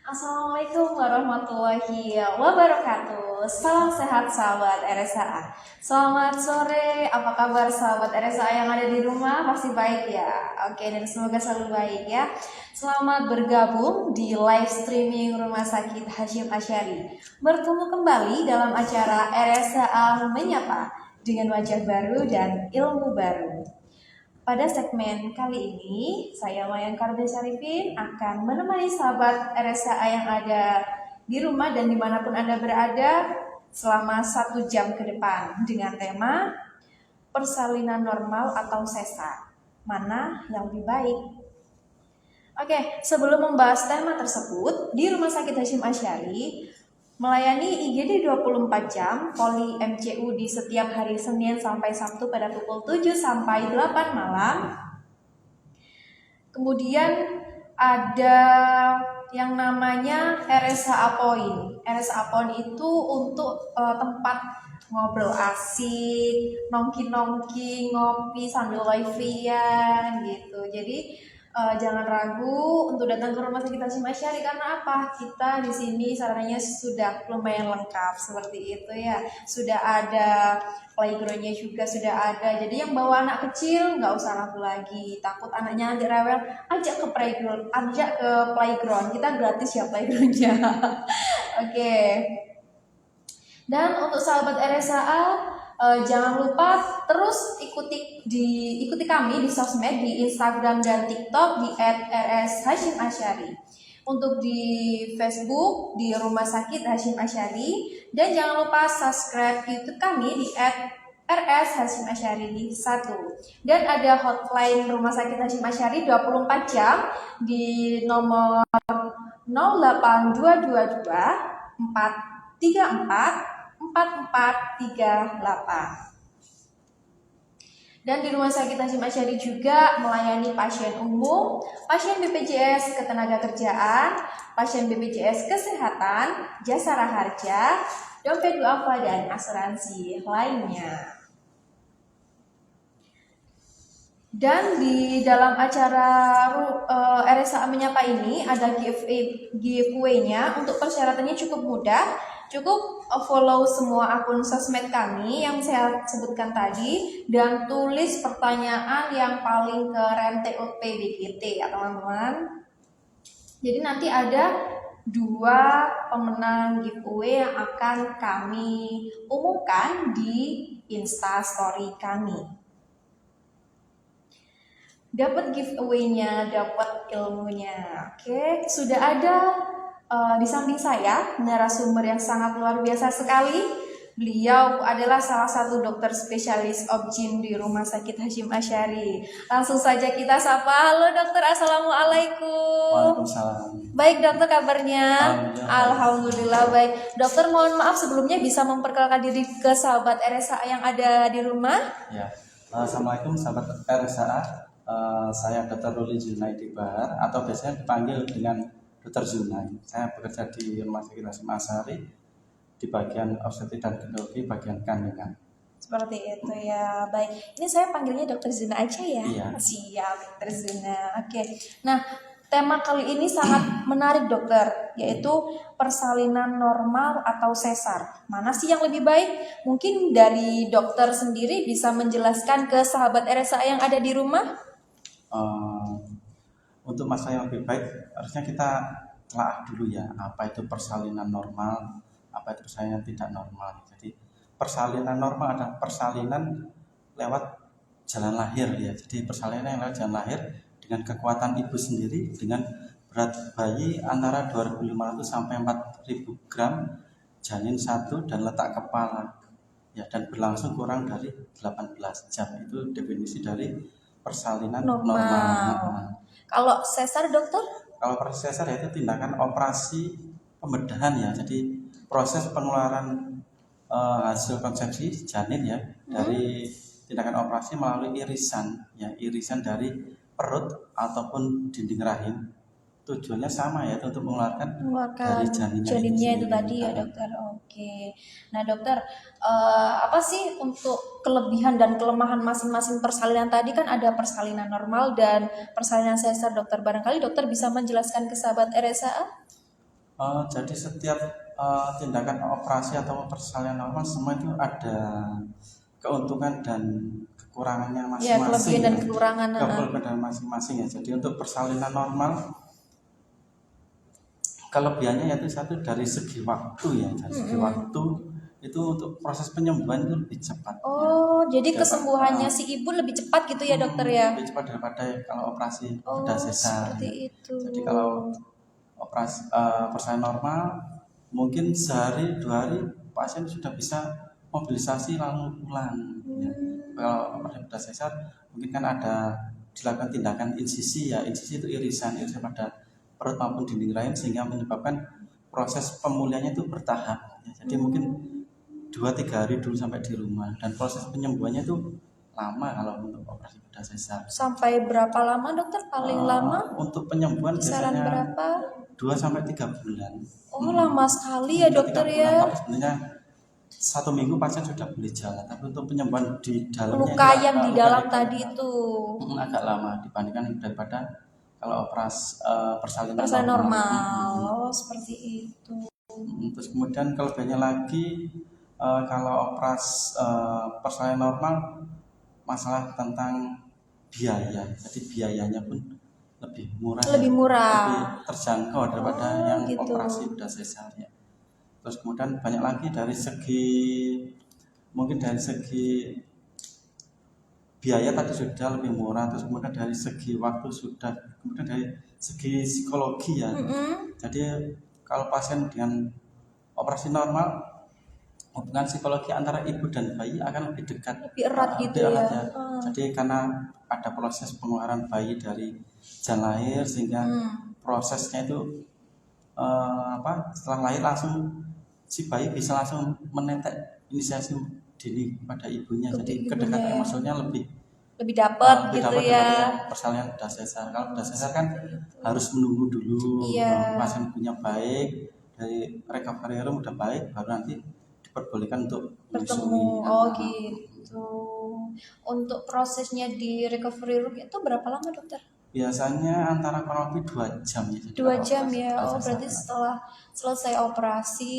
Assalamualaikum warahmatullahi wabarakatuh. Salam sehat sahabat RSA. Selamat sore, apa kabar sahabat RSA yang ada di rumah? Pasti baik ya. Oke, dan semoga selalu baik ya. Selamat bergabung di live streaming Rumah Sakit Hasyim Asyari. Bertemu kembali dalam acara RSA Menyapa dengan wajah baru dan ilmu baru. Pada segmen kali ini, saya Mayan Kardin Syarifin akan menemani sahabat RSA yang ada di rumah dan dimanapun Anda berada selama 1 jam ke depan dengan tema persalinan normal atau sesar. Mana yang lebih baik? Oke, sebelum membahas tema tersebut, di Rumah Sakit Hasyim Asyari melayani IGD 24 jam Poli MCU di setiap hari Senin sampai Sabtu pada pukul 7 sampai 8 malam. Kemudian ada yang namanya RSA Point. RSA Point itu untuk tempat ngobrol asik, nongki-nongki, ngopi sambil wifi-an gitu. Jadi jangan ragu untuk datang ke Rumah Sakit Hasyim Asyari karena apa? Kita di sini sarannya sudah lumayan lengkap seperti itu ya. Sudah ada playgroundnya juga sudah ada. Jadi yang bawa anak kecil nggak usah ragu lagi. Takut anaknya nanti rewel, ajak ke playground. Kita gratis ya playgroundnya. Oke. Dan untuk sahabat RSA, jangan lupa terus ikuti kami di sosmed di Instagram dan TikTok di @rs_hasyim_asyari. Untuk di Facebook di Rumah Sakit Hasyim Asyari dan jangan lupa subscribe YouTube kami di @rs_hasyim_asyari 1. Dan ada hotline Rumah Sakit Hasyim Asyari 24 jam di nomor 08222 434 4438. Dan di Rumah Sakit Hasyim Asyari juga melayani pasien umum, pasien BPJS Ketenagakerjaan, pasien BPJS Kesehatan, Jasara Harja, dompet duafa dan asuransi lainnya. Dan di dalam acara RSA Menyapa ini ada giveaway-nya. Untuk persyaratannya cukup mudah. Cukup follow semua akun sosmed kami yang saya sebutkan tadi dan tulis pertanyaan yang paling keren TOP BGT ya teman-teman. Jadi nanti ada 2 pemenang giveaway yang akan kami umumkan di Instastory kami. Dapat giveaway-nya, dapat ilmunya. Oke, sudah ada di samping saya narasumber yang sangat luar biasa sekali. Beliau adalah salah satu dokter spesialis obgyn di Rumah Sakit Hasyim Asyari. Langsung saja kita sapa. Halo dokter, assalamualaikum. Waalaikumsalam. Baik dokter, kabarnya? Alhamdulillah baik. Dokter mohon maaf sebelumnya bisa memperkenalkan diri ke sahabat RSA yang ada di rumah? Ya, assalamualaikum sahabat RSA. Saya Dr. Ruli Junaidi Bahar atau biasanya dipanggil dengan Dr. Junai. Saya bekerja di Rumah Sakit Hasyim Asyari di bagian obstetrik dan ginekologi bagian kandungan. Seperti itu ya. Baik, ini saya panggilnya Dr. Zuna aja ya. Iya. Siap Dr. Zuna. Oke. Nah, tema kali ini sangat menarik dokter, yaitu persalinan normal atau sesar. Mana sih yang lebih baik? Mungkin dari dokter sendiri bisa menjelaskan ke sahabat RSA yang ada di rumah? Untuk masalah yang lebih baik harusnya kita telah dulu ya, apa itu persalinan normal, apa itu persalinan tidak normal. Jadi persalinan normal adalah persalinan lewat jalan lahir ya. Jadi persalinan yang lewat jalan lahir dengan kekuatan ibu sendiri dengan berat bayi antara 2.500 sampai 4.000 gram, janin 1 dan letak kepala ya, dan berlangsung kurang dari 18 jam. Itu definisi dari persalinan normal. Kalau sesar dokter? Kalau sesar itu tindakan operasi pembedahan ya. Jadi proses pengeluaran hasil konsepsi janin ya dari tindakan operasi melalui irisan ya, irisan dari perut ataupun dinding rahim. Tujuannya sama ya, untuk mengeluarkan dari janinnya itu tadi ya dokter. Oke. Nah dokter, apa sih untuk kelebihan dan kelemahan masing-masing persalinan tadi? Kan ada persalinan normal dan persalinan sesar dokter. Barangkali dokter bisa menjelaskan ke sahabat RSA? Jadi setiap tindakan operasi atau persalinan normal semua itu ada keuntungan dan kekurangannya Ya, masing-masing kelebihan dan ya. kekurangan. Kelebihan dan masing-masing ya. Jadi untuk persalinan normal kelebihannya yaitu satu dari segi waktu ya, dari segi waktu itu untuk proses penyembuhan itu lebih cepat. Oh, jadi Dapat, kesembuhannya si ibu lebih cepat gitu ya dokter ya? lebih cepat daripada kalau operasi Oh, bedah sesar seperti ya. itu. Jadi kalau operasi persalinan normal mungkin sehari 2 hari pasien sudah bisa mobilisasi lalu pulang ya. Kalau operasi bedah sesar mungkin kan ada dilakukan tindakan insisi ya, insisi itu irisan pada perut maupun dinding rahim sehingga menyebabkan proses pemulihannya itu bertahap ya. Jadi mungkin 2-3 hari dulu sampai di rumah dan proses penyembuhannya itu lama kalau untuk operasi bedah sesar. Sampai berapa lama dokter? Paling lama? Untuk penyembuhan Kisaran biasanya berapa? 2-3 bulan. Oh, lama sekali ya 2-3 dokter bulan, ya. tapi sebenarnya 1 minggu pasien sudah boleh jalan. Tapi untuk penyembuhan di dalamnya Luka itu yang di luka dalam itu tadi itu. agak lama dibandingkan daripada kalau operasi persalinan Persalinan normal. normal. Oh, seperti itu. Terus kemudian kelebihannya lagi kalau operasi persalinan normal masalah tentang biaya. Jadi biayanya pun lebih murah. Lebih murah. Lebih terjangkau daripada yang gitu. operasi bedah sesar ya. Terus kemudian banyak lagi dari segi mungkin dari segi biaya tadi sudah lebih murah, terus kemudian dari segi waktu sudah, kemudian dari segi psikologi ya. Jadi kalau pasien dengan operasi normal hubungan psikologi antara ibu dan bayi akan lebih dekat, Lebih erat gitu lebih erat ya. Jadi karena ada proses pengeluaran bayi dari janin lahir sehingga prosesnya itu setelah lahir langsung si bayi bisa langsung menetek inisiasi dini pada ibunya. Jadi kedekatan emosionalnya lebih dapat gitu dapat ya. Persalinan bedah sesar. Kalau bedah sesar kan harus menunggu dulu pasien ibunya baik, dari recovery room udah baik, baru nanti diperbolehkan untuk bertemu. Oh gitu. Untuk prosesnya di recovery room itu berapa lama dokter? Biasanya antara kurang lebih 2 jam ya. 2 jam ya. Oh berarti setelah selesai operasi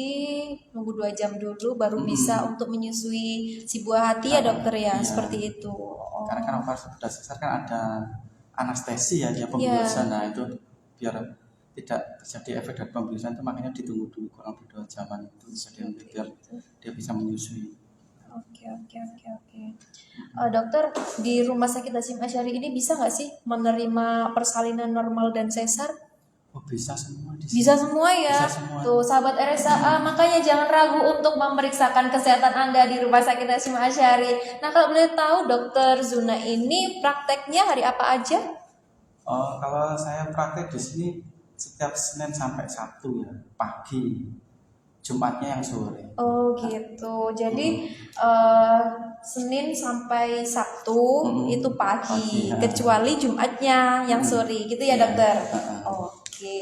nunggu 2 jam dulu baru bisa untuk menyusui si buah hati ya dokter ya. Iya. Seperti itu. Karena kan operasi bedah sesar kan ada anestesi ya, dia pembiusan. Nah itu biar tidak terjadi efek dari pembiusan itu makanya ditunggu dulu kurang lebih 2 jaman itu biar dia bisa menyusui. Oke. Dokter, di Rumah Sakit Hasyim Asyari ini bisa nggak sih menerima persalinan normal dan sesar? Oh bisa semua di sini. Bisa semua ya. Bisa semua. Tuh sahabat RSA, makanya jangan ragu untuk memeriksakan kesehatan Anda di Rumah Sakit Hasyim Asyari. Nah kalau boleh tahu Dokter Zuna ini prakteknya hari apa aja? Kalau saya praktek di sini setiap Senin sampai Sabtu ya, pagi. Jumatnya yang sore. Oh gitu. Jadi Senin sampai Sabtu itu pagi, kecuali Jumatnya yang sore, gitu ya dokter. Oke.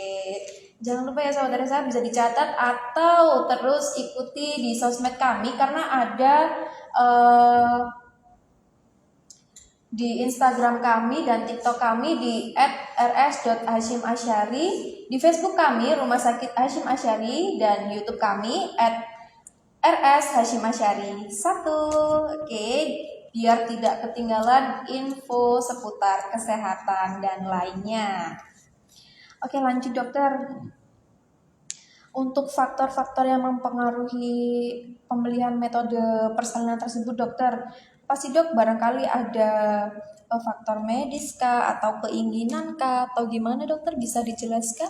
Jangan lupa ya sahabat RSA bisa dicatat atau terus ikuti di sosmed kami karena ada di Instagram kami dan TikTok kami di @rs.hasyimasyari, di Facebook kami Rumah Sakit Hasyim Asyari dan YouTube kami @rs_hasyimasyari 1. Oke, biar tidak ketinggalan info seputar kesehatan dan lainnya. Oke, lanjut dokter. Untuk faktor-faktor yang mempengaruhi pemilihan metode persalinan tersebut dokter, pasti dok barangkali ada faktor medis kah atau keinginan kah atau gimana dokter, bisa dijelaskan?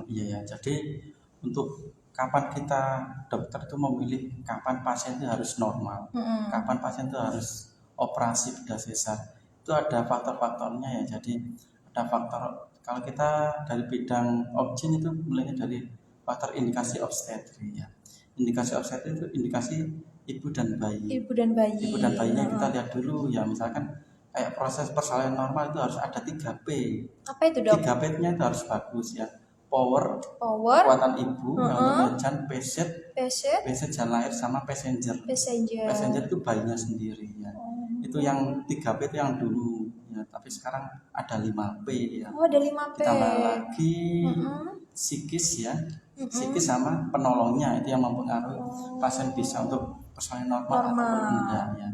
Iya ya, jadi untuk kapan kita dokter itu memilih kapan pasien itu harus normal, kapan pasien itu harus operasi bedah sesar, itu ada faktor-faktornya ya. Jadi ada faktor, kalau kita dari bidang obgyn itu mulainya dari faktor indikasi obstetri ya. Indikasi obstetri itu indikasi ibu dan bayi. Ibu dan bayinya kita lihat dulu ya, misalkan kayak proses persalinan normal itu harus ada 3P. Apa itu dok? 3P-nya itu harus bagus ya. Power, kekuatan ibu, kemudian patient jalan lahir sama passenger itu bayinya sendiri ya. Itu yang 3P itu yang dulu ya, tapi sekarang ada 5P ya. Oh ada 5P. Ditambah lagi psikis ya, psikis sama penolongnya itu yang mempengaruhi pasien bisa untuk persalinan normal ataupun enggak ya.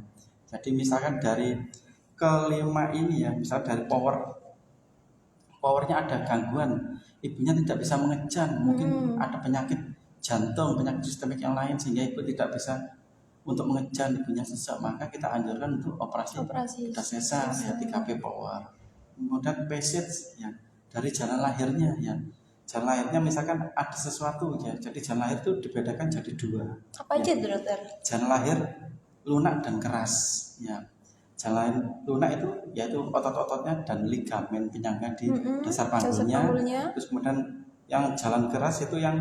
Jadi misalkan dari kelima ini ya, misal dari powernya ada gangguan, ibunya tidak bisa mengejan, mungkin ada penyakit jantung, penyakit sistemik yang lain sehingga ibu tidak bisa untuk mengejan, ibunya sesak, maka kita anjurkan untuk operasi bedah sesar ya, 3P power. Kemudian passage ya, dari jalan lahirnya ya, jalan lahirnya misalkan ada sesuatu ya, jadi jalan lahir itu dibedakan jadi dua. Apa aja itu dokter? Jalan lahir lunak dan keras ya. Jalan lunak itu yaitu otot-ototnya dan ligamen penyangga di dasar panggulnya. Terus kemudian yang jalan keras itu yang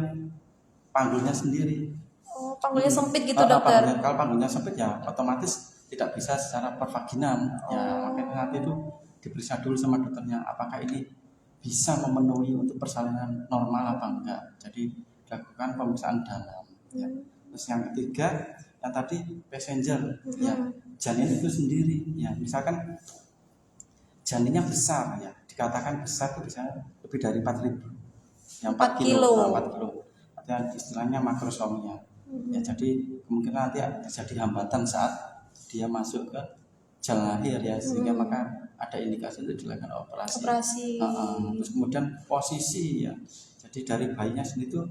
panggulnya sendiri. Oh, panggulnya sempit gitu dokter? Kalau panggulnya sempit ya otomatis tidak bisa secara pervaginam. Ya makanya nanti itu diperiksa dulu sama dokternya apakah ini bisa memenuhi untuk persalinan normal apa enggak. Jadi dilakukan pemeriksaan dalam. Ya. Terus yang ketiga yang tadi passenger ya, janin itu sendiri ya, misalkan janinnya besar ya, dikatakan besar itu bisa lebih dari 4.000 yang 4 kilo, 4 kilo artinya istilahnya makrosomia ya, jadi kemungkinan nanti terjadi hambatan saat dia masuk ke jalan lahir ya, sehingga maka ada indikasi untuk dilakukan operasi. Terus kemudian posisi ya, jadi dari bayinya sendiri itu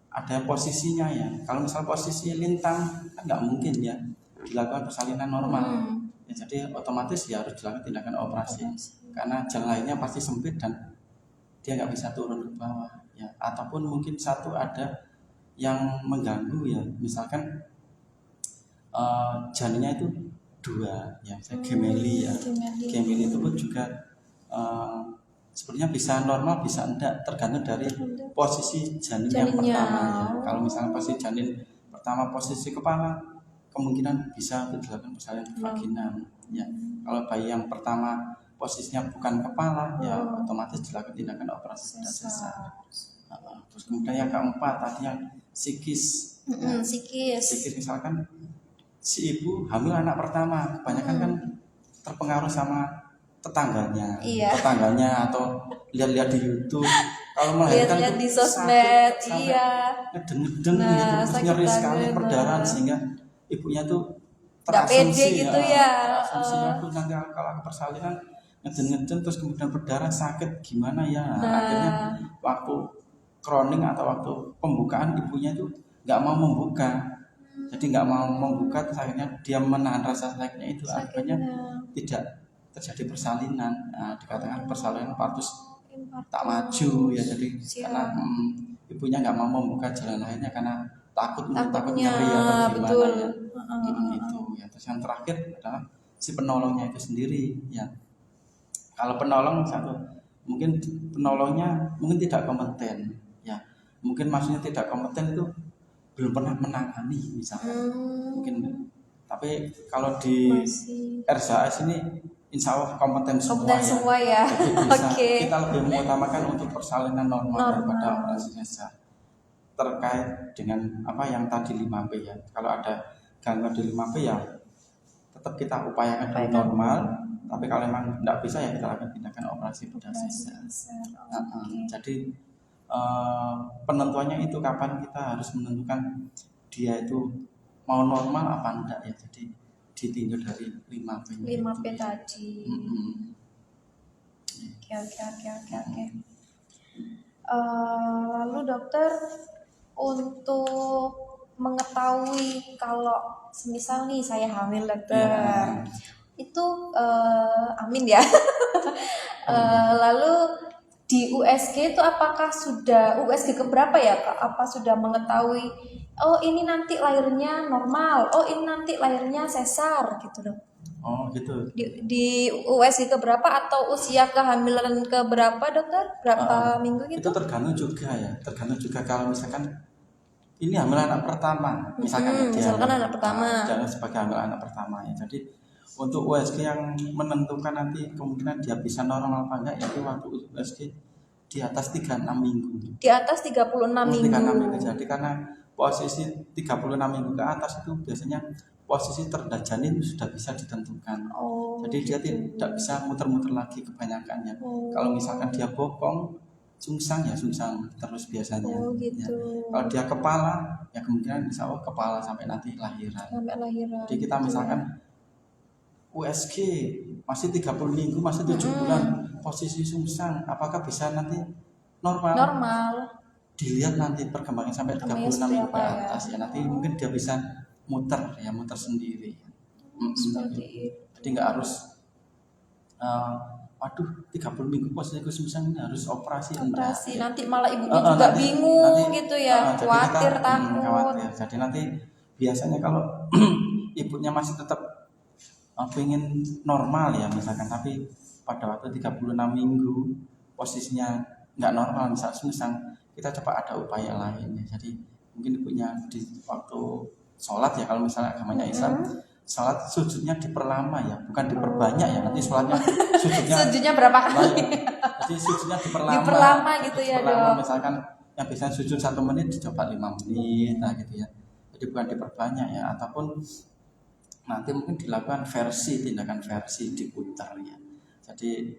ada posisinya ya. Kalau misal posisi lintang kan nggak mungkin ya dilakukan persalinan normal. Ya, jadi otomatis ya harus dilakukan tindakan operasi. Karena jalan lahirnya pasti sempit dan dia nggak bisa turun ke bawah ya. Ataupun mungkin satu ada yang mengganggu ya. Misalkan janinnya itu dua ya, gemeli ya. Gemeli itu pun juga sebenarnya bisa normal bisa enggak, tergantung dari posisi janin yang pertama ya. Kalau misalnya posisi janin pertama posisi kepala, kemungkinan bisa untuk dilakukan persalinan vaginal ya. Kalau bayi yang pertama posisinya bukan kepala ya, otomatis dilakukan tindakan operasi bedah sesar. Terus kemudian yang keempat tadi yang psikis. Psikis misalkan si ibu hamil anak pertama, kebanyakan kan terpengaruh sama tetangganya atau lihat-lihat di YouTube. Kalau melahirkan lihat di sosmed, ngeden-ngeden gitu, terus nyeri sekali perdarahan sehingga ibunya tuh terasumsi gitu ya. Aku nanti kalau aku persalinan ngeden-ngeden terus kemudian berdarah sakit gimana ya. Akhirnya waktu crowning atau waktu pembukaan ibunya itu nggak mau membuka. Jadi nggak mau membuka, terus akhirnya dia menahan rasa sakitnya itu, akhirnya tidak terjadi persalinan. Dikatakan persalinan partus tak maju ya, jadi karena ibunya nggak mau membuka jalan lahirnya karena takut nyeri ya, betul ya. Itu ya. Terus yang terakhir adalah si penolongnya itu sendiri ya. Kalau penolong satu, mungkin penolongnya mungkin tidak kompeten ya, mungkin maksudnya tidak kompeten itu belum pernah menangani misalkan mungkin, tapi kalau di RSHS ini insya Allah kompeten semua ya. Jadi bisa kita lebih mengutamakan untuk persalinan normal daripada operasi sesar. Terkait dengan apa yang tadi 5P ya, kalau ada gangguan di 5P ya tetap kita upayakan dulu normal, tapi kalau memang tidak bisa ya kita lakukan tindakan operasi bedah sesar. Jadi penentuannya itu kapan kita harus menentukan dia itu mau normal apa enggak ya, jadi ditinjau dari 5P tadi. Oke. Lalu dokter, untuk mengetahui kalau semisal nih saya hamil dokter, itu amin ya. Lalu di USG itu apakah sudah USG keberapa ya Kak? Apa sudah mengetahui oh ini nanti lahirnya normal, oh ini nanti lahirnya sesar gitu dong? Oh gitu. Di USG keberapa atau usia kehamilan keberapa dokter? Berapa minggu gitu? Itu tergantung juga ya, kalau misalkan ini hamil anak pertama, misalkan anak pertama. Jangan sebagai hamil anak pertama ya. Jadi untuk USG yang menentukan nanti kemungkinan dia bisa normal apa enggak, itu waktu USG di atas 36 minggu. Di atas 36 minggu. 36 minggu. Jadi karena posisi 36 minggu ke atas itu biasanya posisi terendah janin sudah bisa ditentukan. Jadi dia tidak bisa muter-muter lagi kebanyakannya. Kalau misalkan dia bokong sungsang ya sungsang terus biasanya. Oh Ya. gitu. Kalau dia kepala, ya kemungkinan insya Allah kepala sampai nanti lahiran. Sampai lahiran. Jadi kita gitu misalkan ya. USG masih 30 minggu, masih 7 bulan, posisi sungsang, apakah bisa nanti normal? Normal. Dilihat nanti perkembangan sampai 36 seperti minggu ke apa ya? atas ya, nanti mungkin dia bisa muter sendiri. Seperti itu. Jadi nggak harus waduh 30 minggu posisi sungsang ini harus operasi. Operasi enggak. nanti malah ibunya juga bingung gitu ya, jadi khawatir, kita, takut. khawatir. Jadi nanti biasanya kalau ibunya masih tetap pengen normal ya misalkan, tapi pada waktu 36 minggu posisinya nggak normal misal sungsang, kita coba ada upaya lain ya. Jadi mungkin ibunya di waktu sholat ya, kalau misalnya agamanya Islam, sholat sujudnya diperlama ya, bukan diperbanyak ya, nanti sholatnya sujudnya berapa kali? Jadi sujudnya diperlama. Diperlama gitu ya, Dok. Misalkan yang biasanya sujud 1 menit dicoba 5 menit, nah gitu ya. Jadi bukan diperbanyak ya, ataupun nanti mungkin dilakukan tindakan versi diputar ya. Jadi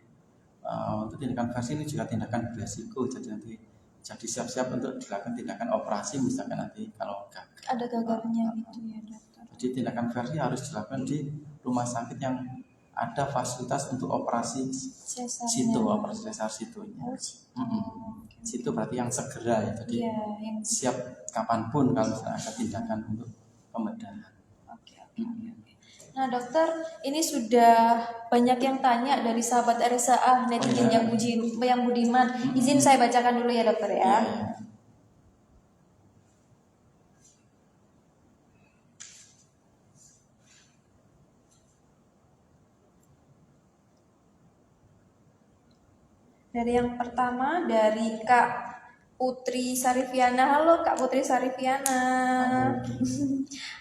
untuk tindakan versi ini juga tindakan beresiko, jadi nanti jadi siap-siap untuk dilakukan tindakan operasi misalkan nanti kalau gagal. Ada gagalnya gitu ya, dokter. Jadi tindakan versi harus dilakukan di rumah sakit yang ada fasilitas untuk operasi situ, operasi sesar situnya. Situ berarti yang segera ya, jadi yang siap kapanpun kalau misalnya ada tindakan untuk pembedahan. Oke. Nah dokter, ini sudah banyak yang tanya dari sahabat RSA netizen yang budiman. Izin saya bacakan dulu ya dokter ya. Dari yang pertama dari Kak Putri Sarifiana. Halo Kak Putri Sarifiana.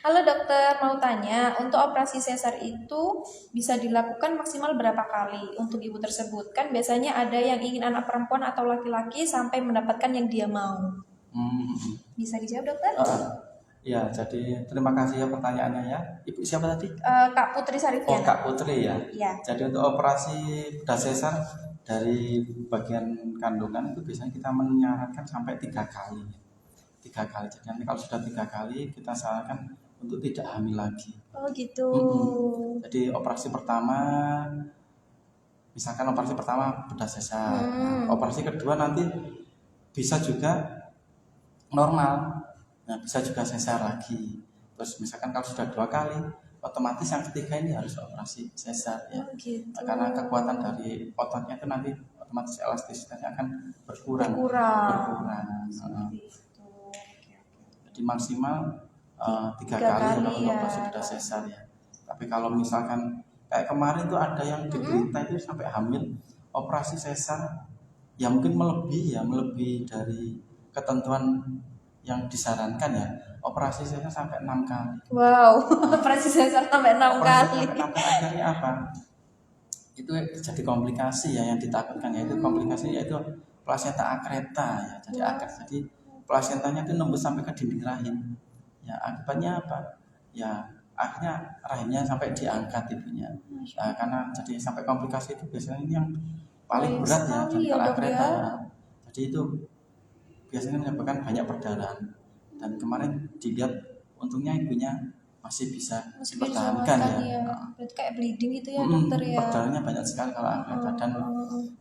Halo dokter, mau tanya, untuk operasi sesar itu bisa dilakukan maksimal berapa kali untuk ibu tersebut? Kan biasanya ada yang ingin anak perempuan atau laki-laki sampai mendapatkan yang dia mau. Bisa dijawab dokter? Ya, jadi terima kasih ya pertanyaannya ya. Ibu siapa tadi? Kak Putri Sarifiana. Oh, Kak Putri ya. Ya. Jadi untuk operasi bedah sesar dari bagian kandungan itu biasanya kita menyarankan sampai 3 kali. 3 kali. Jadi nanti kalau sudah 3 kali kita sarankan untuk tidak hamil lagi. Oh gitu. Jadi operasi pertama, misalkan operasi pertama bedah sesar. Operasi kedua nanti bisa juga normal. Nah, bisa juga sesar lagi. Terus misalkan kalau sudah 2 kali, otomatis yang ketiga ini harus operasi sesar ya. Gitu. Karena kekuatan dari ototnya itu nanti otomatis elastisitasnya akan berkurang. Jadi maksimal 3 kali untuk operasi bedah sesar ya. Tapi kalau misalkan kayak kemarin tuh ada yang di berita itu sampai hamil operasi sesar, ya mungkin melebihi dari ketentuan yang disarankan ya, operasi sesar sampai 6 kali. Wow, operasi sesar sampai 6 kali. Akhirnya apa? Itu terjadi komplikasi ya, yang ditakutkan yaitu komplikasi yaitu plasenta akreta ya. Jadi plasentanya itu nembus sampai ke dinding rahim. Ya akibatnya apa? Ya akhirnya rahimnya sampai diangkat ibunya. Nah, karena jadi sampai komplikasi itu biasanya ini yang paling berat ya, jadi kalau akreta. Jadi itu biasanya menyebabkan banyak perdarahan, dan kemarin dilihat untungnya ibunya masih bisa dipertahankan ya. Berarti kayak bleeding gitu ya dokter ya. Perdarahannya banyak sekali kalau akreta, dan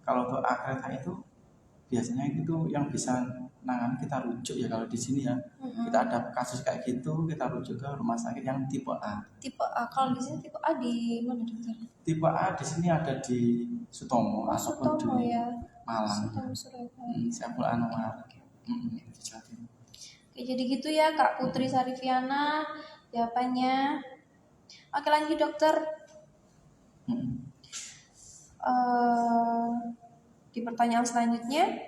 kalau untuk akreta itu biasanya itu yang bisa nangani kita rujuk ya, kalau di sini ya kita ada kasus kayak gitu kita rujuk ke rumah sakit yang tipe A. Tipe A, kalau di sini tipe A di mana dokter? Tipe A di sini ada di Sutomo ataupun di Malang. Saiful Anwar. Oke, jadi gitu ya Kak Putri Sarifiana jawabannya. Oke, lanjut dokter. Di pertanyaan selanjutnya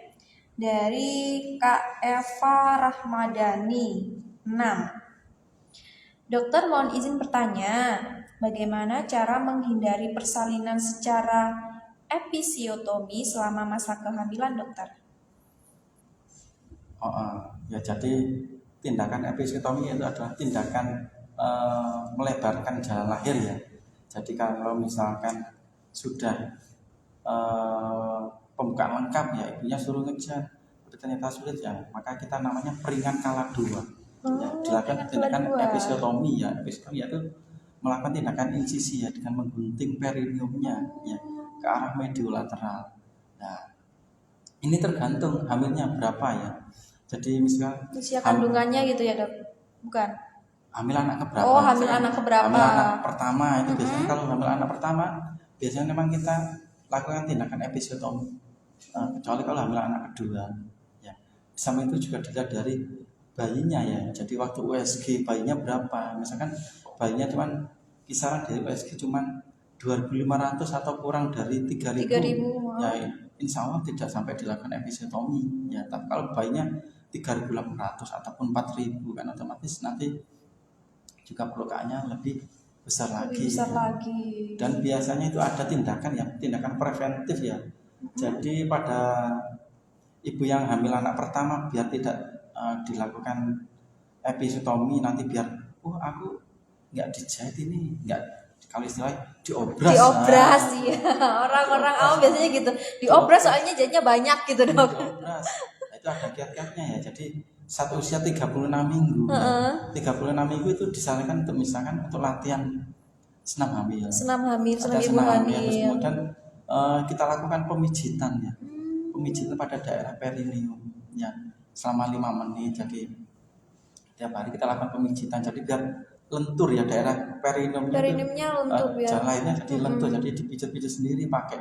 dari Kak Eva Rahmadani 6. Dokter, mohon izin bertanya, bagaimana cara menghindari persalinan secara episiotomi selama masa kehamilan dokter? Ya, jadi tindakan episiotomi itu adalah tindakan melebarkan jalan lahir ya. Jadi kalau misalkan sudah pembukaan lengkap ya, ibunya suruh ngejar, tapi ternyata sulit ya, maka kita namanya peringan kala 2 ya, dilakukan tindakan episiotomi ya. Episiotomi itu melakukan tindakan insisi ya dengan menggunting perineumnya ya ke arah mediolateral. Nah, ini tergantung hamilnya berapa ya. Jadi misal usia kandungannya gitu ya dok? Bukan. Hamil anak keberapa? Oh, hamil anak keberapa? Hamil anak pertama itu biasanya kalau hamil anak pertama biasanya memang kita lakukan tindakan episiotomi. Kecuali kalau hamil anak kedua ya. Sama itu juga dilihat dari bayinya ya. Jadi waktu USG bayinya berapa? Misalkan bayinya cuman kisaran dari USG cuman 2.500 atau kurang dari 3.000 ya, insya Allah tidak sampai dilakukan episiotomi ya. Tapi kalau bayinya 3.800 ataupun 4.000 kan otomatis nanti juga perlukaannya lebih besar lagi. Dan biasanya itu ada tindakan ya, tindakan preventif ya. Jadi pada ibu yang hamil anak pertama biar tidak dilakukan episiotomi, nanti biar aku nggak dijahit ini, nggak, kalau istilahnya diobras ya. Orang-orang awam biasanya gitu, diobras soalnya jadinya banyak gitu dok. Diobras. Nah, itu ada kiat-kiatnya ya. Jadi satu usia 36 minggu ya. 36 minggu itu disarankan untuk misalkan untuk latihan senam hamil ibu hamil. Terus kemudian kita lakukan pemijitan ya, pemijitan pada daerah perineum ya selama 5 menit. Jadi tiap hari kita lakukan pemijitan, jadi biar lentur ya daerah perineumnya lentur ya. Jalan lainnya jadi lentur, jadi dipijat-pijat sendiri pakai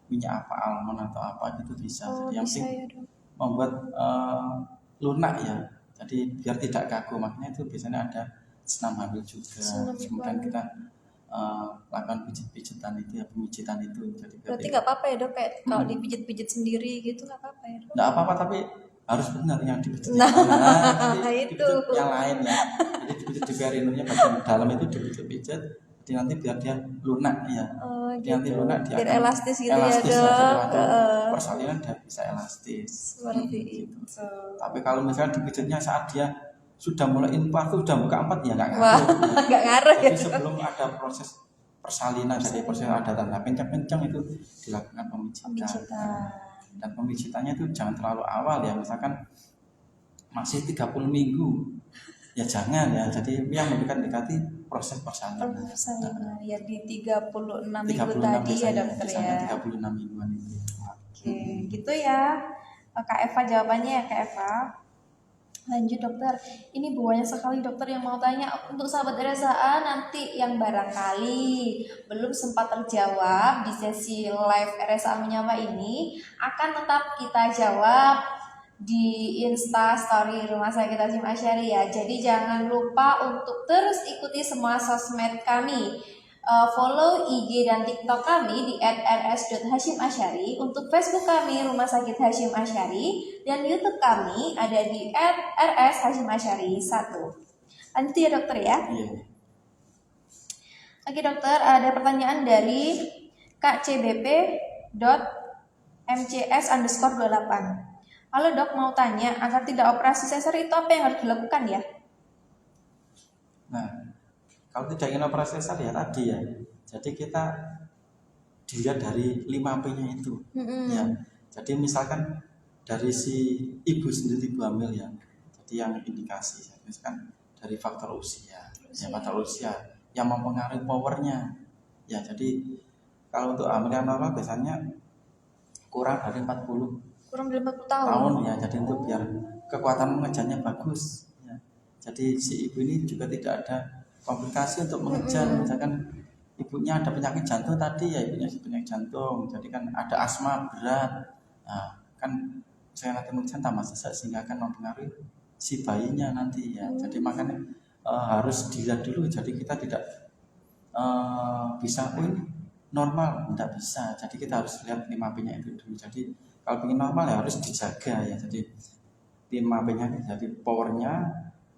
minyak apa, almond atau apa gitu bisa. Jadi yang penting membuat lunak ya, jadi biar tidak kaku. Makanya itu biasanya ada senam hamil juga. Kemudian kita lakukan pijit-pijitan itu ya, pemijitan itu. Jadi berarti nggak apa-apa ya dok, kayak kalau dipijit-pijit sendiri gitu nggak apa-apa ya dok? Nggak apa-apa, tapi harus benar yang dipijit. Itu yang lain ya. Jadi dipijit di perineumnya bagian dalam itu dipijit-pijit. Jadi nanti biar dia lunak ya. Gitu. Nanti lunak dia biar elastis gitu elastis ya dok. Persalinan dia bisa elastis. Seperti itu. Tapi kalau misalnya dipijitnya saat dia sudah mulai infarksi, sudah buka 4 ya nggak ngaruh. Nggak ngaruh ya. Jadi sebelum ada proses persalinan, jadi proses ada tanda kencang-kencang itu dilakukan pemijitan. Dan pemijitannya itu jangan terlalu awal ya, misalkan masih 30 minggu ya jangan ya. Jadi yang mendekati proses persalinan. Ya di 36 minggu tadi ya dokter ya. 36 mingguan itu. Oke, gitu ya Kak Eva jawabannya ya Kak Eva. Lanjut dokter, ini banyak sekali dokter yang mau tanya untuk sahabat RSA nanti yang barangkali belum sempat terjawab di sesi live RSA Menyapa ini akan tetap kita jawab di Insta Story Rumah Sakit Hasyim Asyari ya. Jadi jangan lupa untuk terus ikuti semua sosmed kami. Follow IG dan TikTok kami di @rs.hasyimasyari, untuk Facebook kami Rumah Sakit Hasyim Asyari, dan YouTube kami ada di @rs_hasyimasyari1. Lanjut ya dokter ya. Oke dokter, ada pertanyaan dari kcbp.mcs_28. Halo dok, mau tanya, agar tidak operasi sesar itu apa yang harus dilakukan ya? Nah, kalau tidak ingin operasi sesar ya tadi ya, jadi kita dilihat dari 5P-nya itu ya. Jadi misalkan dari si ibu sendiri, ibu hamil ya, jadi yang indikasi misalkan dari faktor usia ya, faktor usia yang mempengaruhi powernya ya. Jadi kalau untuk hamil yang normal biasanya kurang dari 40 tahun ya, jadi untuk biar kekuatan mengejarnya bagus ya. Jadi si ibu ini juga tidak ada komplikasi untuk mengejar. Misalkan ibunya ada penyakit jantung tadi ya, ibunya penyakit jantung, jadi kan ada asma berat, nah kan saya nanti mengejar tambah sesak sehingga akan mempengaruhi si bayinya nanti ya. Jadi makanya harus dilihat dulu, jadi kita tidak bisa ini normal, tidak bisa. Jadi kita harus lihat 5P-nya itu dulu. Jadi kalau ingin normal ya harus dijaga ya. Jadi 5P-nya jadi powernya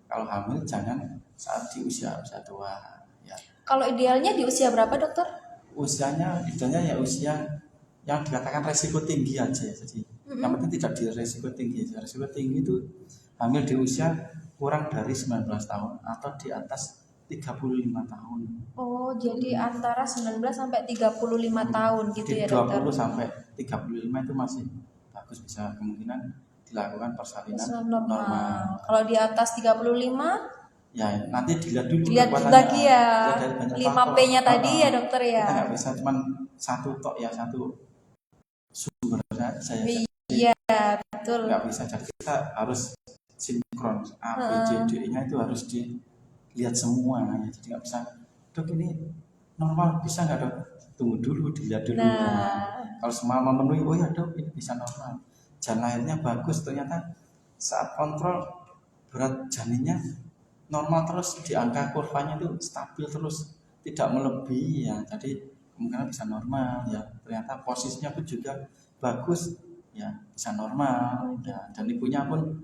kalau hamil jangan saat di usia tua ya. Kalau idealnya di usia berapa dokter? Usianya idealnya ya usia yang dikatakan resiko tinggi aja. Jadi yang penting tidak di resiko tinggi. Resiko tinggi itu hamil di usia kurang dari 19 tahun atau di atas 35 tahun. Oh, jadi antara 19 sampai 35 tahun gitu Di ya, dokter? 20 sampai 35 itu masih bagus, bisa kemungkinan dilakukan persalinan Islam normal. normal. Kalau di atas 35, Ya nanti dilihat dulu dilihat kekuatannya. lagi ya. Dilihat dari banyak 5P-nya faktor. tadi ya, dokter ya. Kita nggak bisa cuman satu tok ya, satu sumber saja ya. Iya, betul. Nggak bisa, jadi kita harus sinkron. A, B, C, D-nya itu harus dilihat semua ya. Jadi nggak bisa, dok ini normal, bisa nggak dok? Tunggu dulu, dilihat dulu. Nah, Kalau semua memenuhi, oh ya dok ini bisa normal. Jalan lahirnya bagus, ternyata saat kontrol berat janinnya normal terus, di angka kurvanya itu stabil terus, tidak melebihi ya. Jadi kemungkinan bisa normal ya. Ternyata posisinya pun juga bagus ya, bisa normal ya. Dan ibunya pun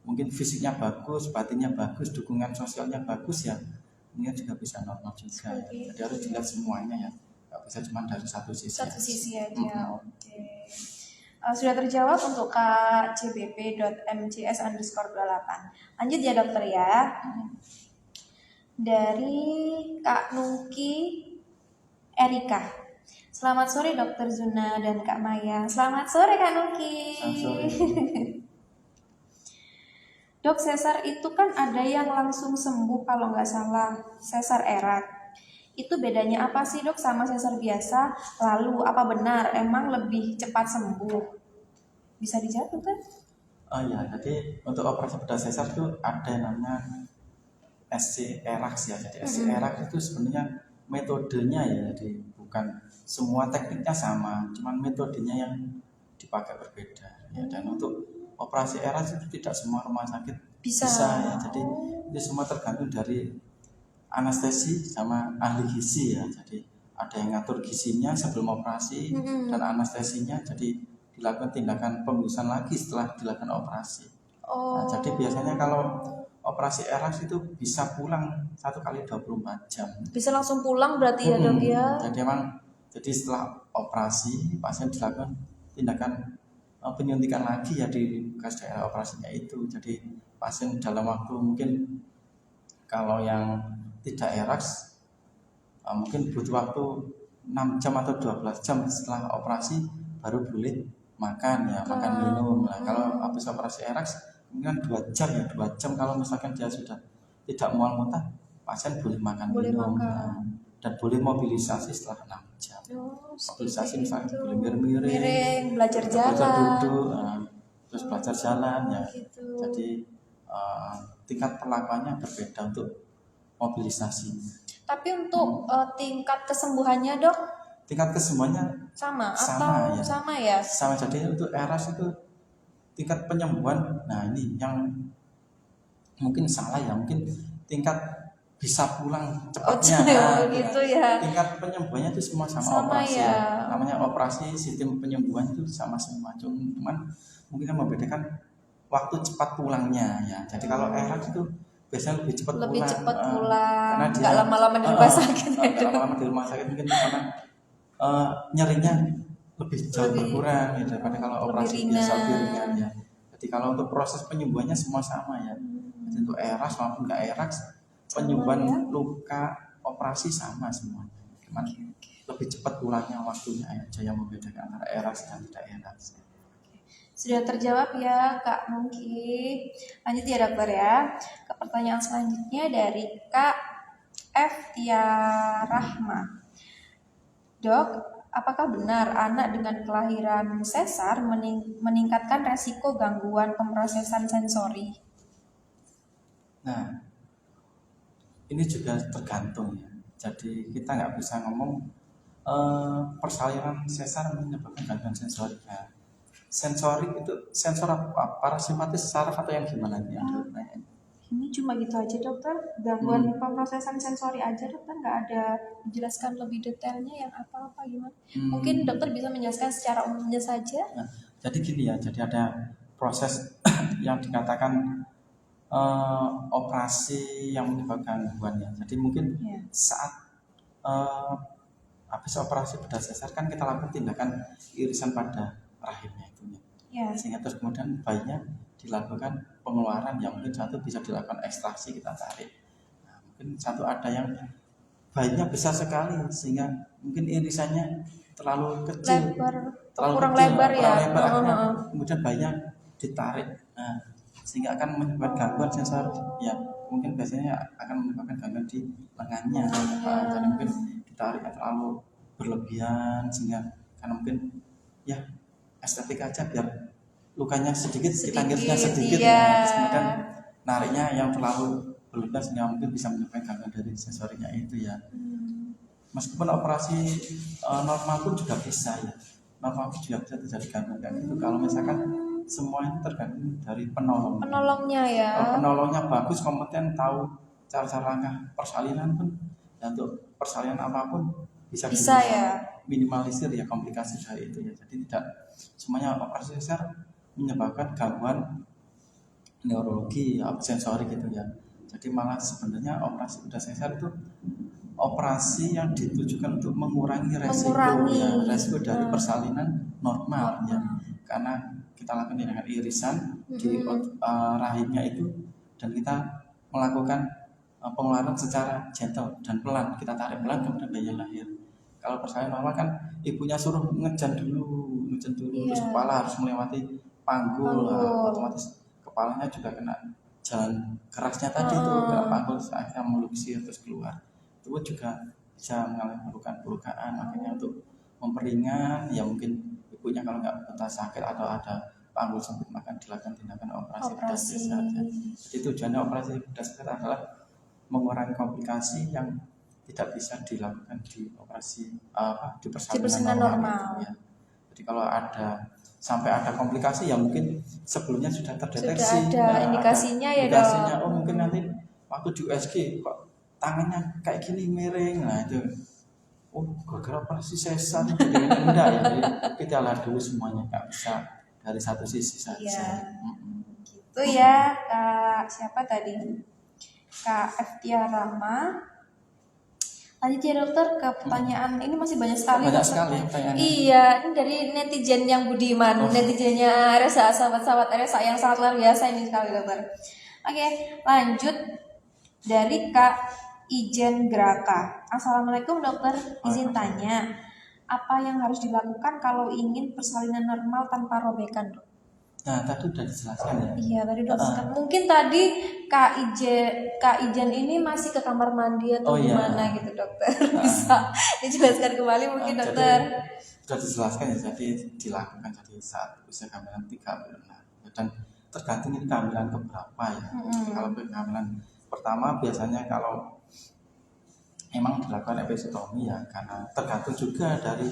mungkin fisiknya bagus, batinnya bagus, dukungan sosialnya bagus ya, mungkin juga bisa normal juga ya. Jadi harus dilihat semuanya ya, nggak bisa cuma dari satu sisi. satu sisi aja. Oke. Sudah terjawab untuk kcbp.mcs_28. Lanjut ya, dokter ya. Dari Kak Nungki Erika. Selamat sore Dokter Zuna dan Kak Maya. Selamat sore Kak Nungki. Selamat sore. Dok, sesar itu kan ada yang langsung sembuh kalau nggak salah, sesar erat. Itu bedanya apa sih dok sama sesar biasa? Lalu apa benar emang lebih cepat sembuh? Bisa dijawab kan? Oh ya, jadi untuk operasi bedah sesar itu ada yang namanya SC ERAX ya. Jadi SC ERAX itu sebenarnya metodenya ya, jadi bukan semua tekniknya sama, cuman metodenya yang dipakai berbeda ya. Dan untuk operasi ERAX itu tidak semua rumah sakit bisa ya. Jadi itu semua tergantung dari anestesi sama ahli gizi ya. Jadi ada yang ngatur gizinya sebelum operasi dan anestesinya, jadi dilakukan tindakan pembiusan lagi setelah dilakukan operasi. Nah, jadi biasanya kalau operasi ERAX itu bisa pulang 1 kali 24 jam. Bisa langsung pulang berarti ya dok ya? Jadi setelah operasi pasien dilakukan tindakan penyuntikan lagi ya di bekas daerah operasinya itu. Jadi pasien dalam waktu mungkin kalau yang tidak ERAX mungkin butuh waktu 6 jam atau 12 jam setelah operasi baru boleh makan ya, makan minum. Nah, kalau habis operasi ERAX mungkin 2 jam ya, 2 jam kalau misalkan dia sudah tidak mual muntah, pasien boleh makan minum ya, dan boleh mobilisasi setelah 6 jam. Mobilisasi misalnya boleh miring, belajar duduk, terus belajar jalan ya. Jadi tingkat perlakuannya berbeda untuk mobilisasi. Tapi untuk tingkat kesembuhannya dok? Tingkat kesembuhannya sama atau ya. Sama ya. Sama, jadi untuk ERAS itu tingkat penyembuhan. Nah ini yang mungkin salah ya, mungkin tingkat bisa pulang cepatnya. Gitu ya. Tingkat penyembuhannya itu semua sama operasi ya. Namanya operasi, sistem penyembuhan itu sama semua. Cuman mungkin yang membedakan waktu cepat pulangnya ya. Jadi kalau ERAS itu biasanya lebih cepat pulang. Karena dia nggak lama-lama di rumah sakit. Nggak lama-lama di rumah sakit mungkin karena nyerinya lebih jauh berkurang ya, daripada kalau operasi biasa lebih ringan ya. Jadi kalau untuk proses penyembuhannya semua sama ya. Jadi untuk ERAS maupun nggak ERAS, penyembuhan luka operasi sama semuanya. Cuman lebih cepat pulangnya waktunya aja yang membedakan antara ERAS dan tidak ERAS. Sudah terjawab ya Kak Nungki. Lanjut ya dokter ya. Ke pertanyaan selanjutnya dari Kak F. Tiarahma. Dok, apakah benar anak dengan kelahiran sesar meningkatkan resiko gangguan pemrosesan sensori? Nah, ini juga tergantung ya. Jadi kita nggak bisa ngomong persalinan sesar menyebabkan gangguan sensori. Nah, sensori itu sensor apa? Parasimpatis saraf atau yang gimana nih? Ini cuma gitu aja dokter, gangguan pemrosesan sensori aja dokter, nggak ada menjelaskan lebih detailnya yang apa-apa gimana. Mungkin dokter bisa menjelaskan secara umumnya saja. Nah, jadi gini ya, jadi ada proses yang dikatakan operasi yang menyebabkan gangguan ya. Jadi mungkin saat habis operasi bedah sesar kan kita lakukan tindakan irisan pada rahimnya itu ya. Sehingga terus kemudian bayinya dilakukan pengeluaran yang mungkin satu bisa dilakukan ekstraksi, kita tarik. Nah, mungkin satu ada yang bayinya besar sekali sehingga mungkin irisannya terlalu kecil, Lebar, terlalu kurang kecil, lebar ya. kurang lebar, akhirnya Heeh. kemudian bayinya ditarik, nah, sehingga akan menyebabkan gangguan sensor ya, mungkin biasanya akan menyebabkan gangguan di lengannya. Jadi mungkin ditariknya terlalu berlebihan sehingga karena mungkin ya estetik aja biar lukanya sedikit, kita ngirisnya sedikit iya. ya, kemudian nariknya yang terlalu berlebihan sehingga mungkin bisa menyebabkan gangguan dari sensorinya itu ya. Meskipun operasi normal pun juga bisa ya, normal pun juga bisa terjadi gangguan kayak gitu kalau misalkan semua itu tergantung dari penolong. Penolongnya ya. Kalau penolongnya bagus, kompeten, tahu cara-cara langkah persalinan pun, ya untuk persalinan apapun bisa ya. minimalisir ya komplikasi dari itu ya. Jadi tidak semuanya operasi sesar menyebabkan gangguan neurologi atau sensori gitu ya. Jadi malah sebenarnya operasi bedah sesar itu operasi yang ditujukan untuk mengurangi resiko ya, resiko dari persalinan normal ya, karena kita lakukan dengan irisan di rahimnya itu dan kita melakukan pengeluaran secara gentle dan pelan, kita tarik pelan kemudian bayi lahir. Kalau persalinan normal kan ibunya suruh ngejan dulu terus kepala harus melewati panggul. Otomatis kepalanya juga kena jalan kerasnya tadi itu, kena panggul akhirnya melukisir terus keluar. Itu juga bisa mengalami pelukaan, makanya untuk memperingan ya mungkin ibunya kalau nggak betah sakit atau ada panggul sempit maka dilakukan tindakan operasi bedah sesar. Jadi tujuannya operasi bedah sesar adalah mengurangi komplikasi yang tidak bisa dilakukan di operasi di persalinan normal. Ya. Jadi kalau sampai ada komplikasi ya mungkin sebelumnya sudah terdeteksi, sudah ada indikasinya ya indikasinya, oh mungkin nanti waktu di USG kok tangannya kayak gini miring, nah itu gara-gara operasi sesar jadi enggak ya, jadi kita lihat dulu semuanya, nggak bisa dari satu sisi saja. Gitu ya Kak, siapa tadi? Kak Eftia Rahma. Lanjut ya dokter ke pertanyaan ini, masih banyak sekali. Banyak sekali pertanyaannya. Iya, ini dari netizen yang budiman, netizennya RSA, sahabat-sahabat RSA yang sangat luar biasa ini sekali dokter. Oke, lanjut dari Kak Ijen Graka. Assalamualaikum dokter, izin tanya, apa yang harus dilakukan kalau ingin persalinan normal tanpa robekan dok? Nah tadi udah dijelaskan ya. Iya tadi udah dijelaskan. Mungkin tadi Kak Ijen ini masih ke kamar mandi atau gimana gitu dokter. Bisa dijelaskan kembali mungkin dokter. Sudah dijelaskan ya, jadi dilakukan jadi saat usia kehamilan 3 bulan dan tergantung ini kehamilan keberapa ya. Kalau kehamilan pertama biasanya kalau memang dilakukan episiotomi ya, karena tergantung juga dari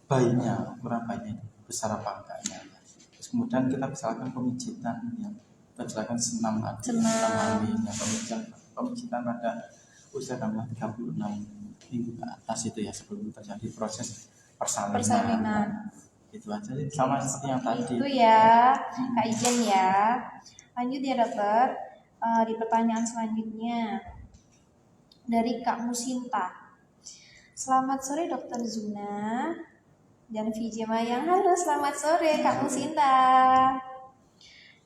bayinya, ukuran bayinya besar apa enggaknya. Terus kemudian kita bisa lakukan pemijitan ya, kita dilakukan senam tadi, ya, pemijitan pada usia kehamilan 36 minggu ke atas itu ya, sebelum terjadi proses persalinan. Itu aja sama seperti yang tadi. Itu ya Kak Ijen ya. Lanjut ya dokter, di pertanyaan selanjutnya dari Kak Musinta. Selamat sore Dokter Zuna dan VJ Mayang. Halo, selamat sore Kak Musinta.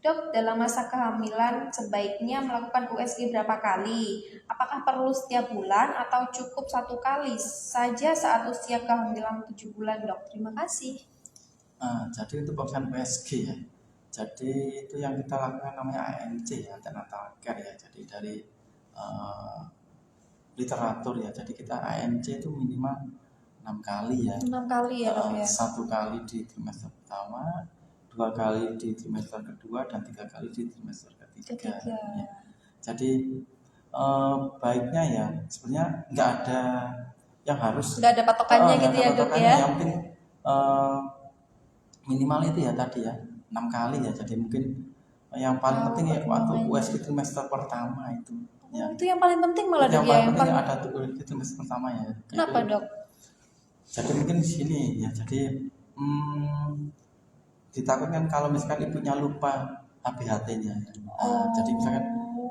Dok, dalam masa kehamilan sebaiknya melakukan USG berapa kali? Apakah perlu setiap bulan atau cukup 1 kali saja saat usia kehamilan 7 bulan dok? Terima kasih. Jadi untuk pemeriksaan USG ya, jadi itu yang kita lakukan namanya ANC ya, antenatal care ya. Jadi dari literatur ya, jadi kita ANC itu minimal 6 kali ya. 6 kali ya dok ya. 1 kali di trimester pertama, 2 kali di trimester kedua, dan 3 kali di trimester ketiga. Ya. Jadi baiknya ya sebenarnya nggak ada yang harus, nggak ada patokannya gitu ya dok ya. Ya mungkin minimal itu ya tadi ya 6 kali ya. Jadi mungkin yang paling penting ya waktu USG trimester pertama itu. Ya. Itu yang paling penting malah dok ya. Yang paling ada tuh USG trimester pertama ya. Kenapa gitu. Dok? Jadi mungkin di sini ya. Jadi ditakutkan kalau misalkan ibunya lupa HBHT-nya. Jadi misalkan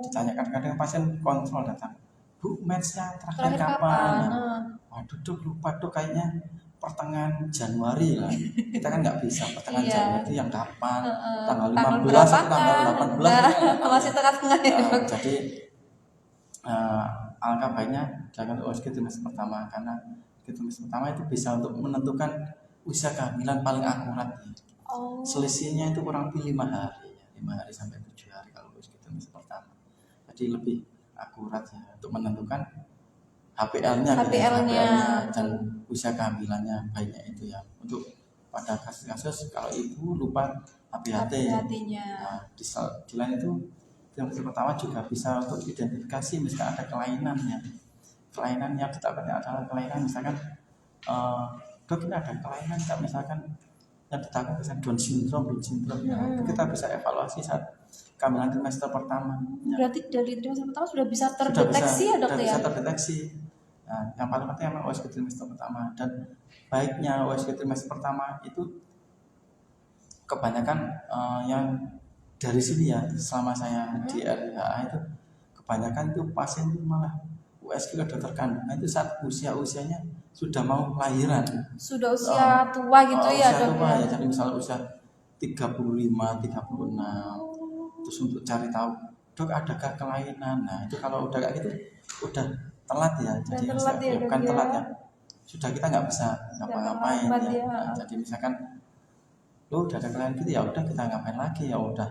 ditanyakan kadang pasien kontrol datang, Bu, mensnya terakhir kapan? Waduh dok, lupa dok, kayaknya pertengahan Januari lah. Kita kan nggak bisa pertengahan Januari itu yang kapan? Tanggal 15 atau tanggal 18? Masih tengah-tengah ya dok. Jadi alangkah baiknya jangan USG trimester pertama, karena trimester pertama itu bisa untuk menentukan usia kehamilan paling akurat ya. Oh. Selisihnya itu kurang lebih 5 hari ya, 5 hari sampai 7 hari kalau USG trimester pertama. Jadi lebih akurat ya untuk menentukan HPL-nya dan usia kehamilannya baiknya itu ya. Untuk pada kasus-kasus kalau ibu lupa HPHT-nya. Nah, di lain itu yang pertama juga bisa untuk identifikasi misalkan ada kelainan yang kita katakan adalah kelainan misalkan dok ini ada kelainan misalkan yang kita misalkan Down syndrome ya, itu kita bisa evaluasi saat kehamilan trimester pertama ya. Berarti dari trimester pertama sudah bisa terdeteksi ya dok ya? Bisa terdeteksi. Nah, yang paling penting memang USG trimester pertama, dan baiknya USG trimester pertama itu kebanyakan yang dari sini ya, selama saya di RHA itu kebanyakan itu pasien itu malah USG ke dokter kandungan itu saat usianya sudah mau lahiran. Sudah usia tua gitu ya usia dok tua, ya? Jadi misalnya usia 35, 36. Terus untuk cari tahu, dok adakah kelainan? Nah itu kalau udah kayak gitu udah telat ya. Jadi bukan telat ya. Sudah kita nggak bisa ngapa-ngapain ya. Nah, jadi misalkan lo udah ada kelainan gitu ya udah kita ngapain lagi ya udah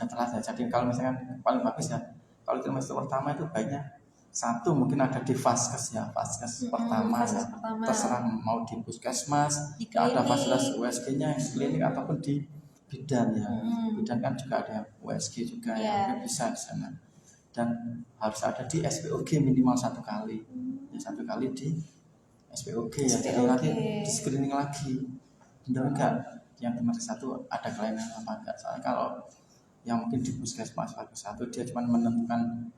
telat ya. Jadi kalau misalkan paling bagus ya kalau trimester pertama itu baiknya satu mungkin ada di vaskes ya, vaskes pertama ya. Terserah mau di puskesmas, ada fasilitas USG-nya yang klinik ataupun di bidan ya. Bidan kan juga ada USG juga ya, bisa di sana. Dan harus ada di SPOG minimal 1 kali. Ya 1 kali di SPOG ya. Jadi nanti di screening lagi. Benar enggak yang trimester 1 ada kelainan apa enggak? Soalnya kalau yang mungkin di puskesmas satu dia cuma menentukan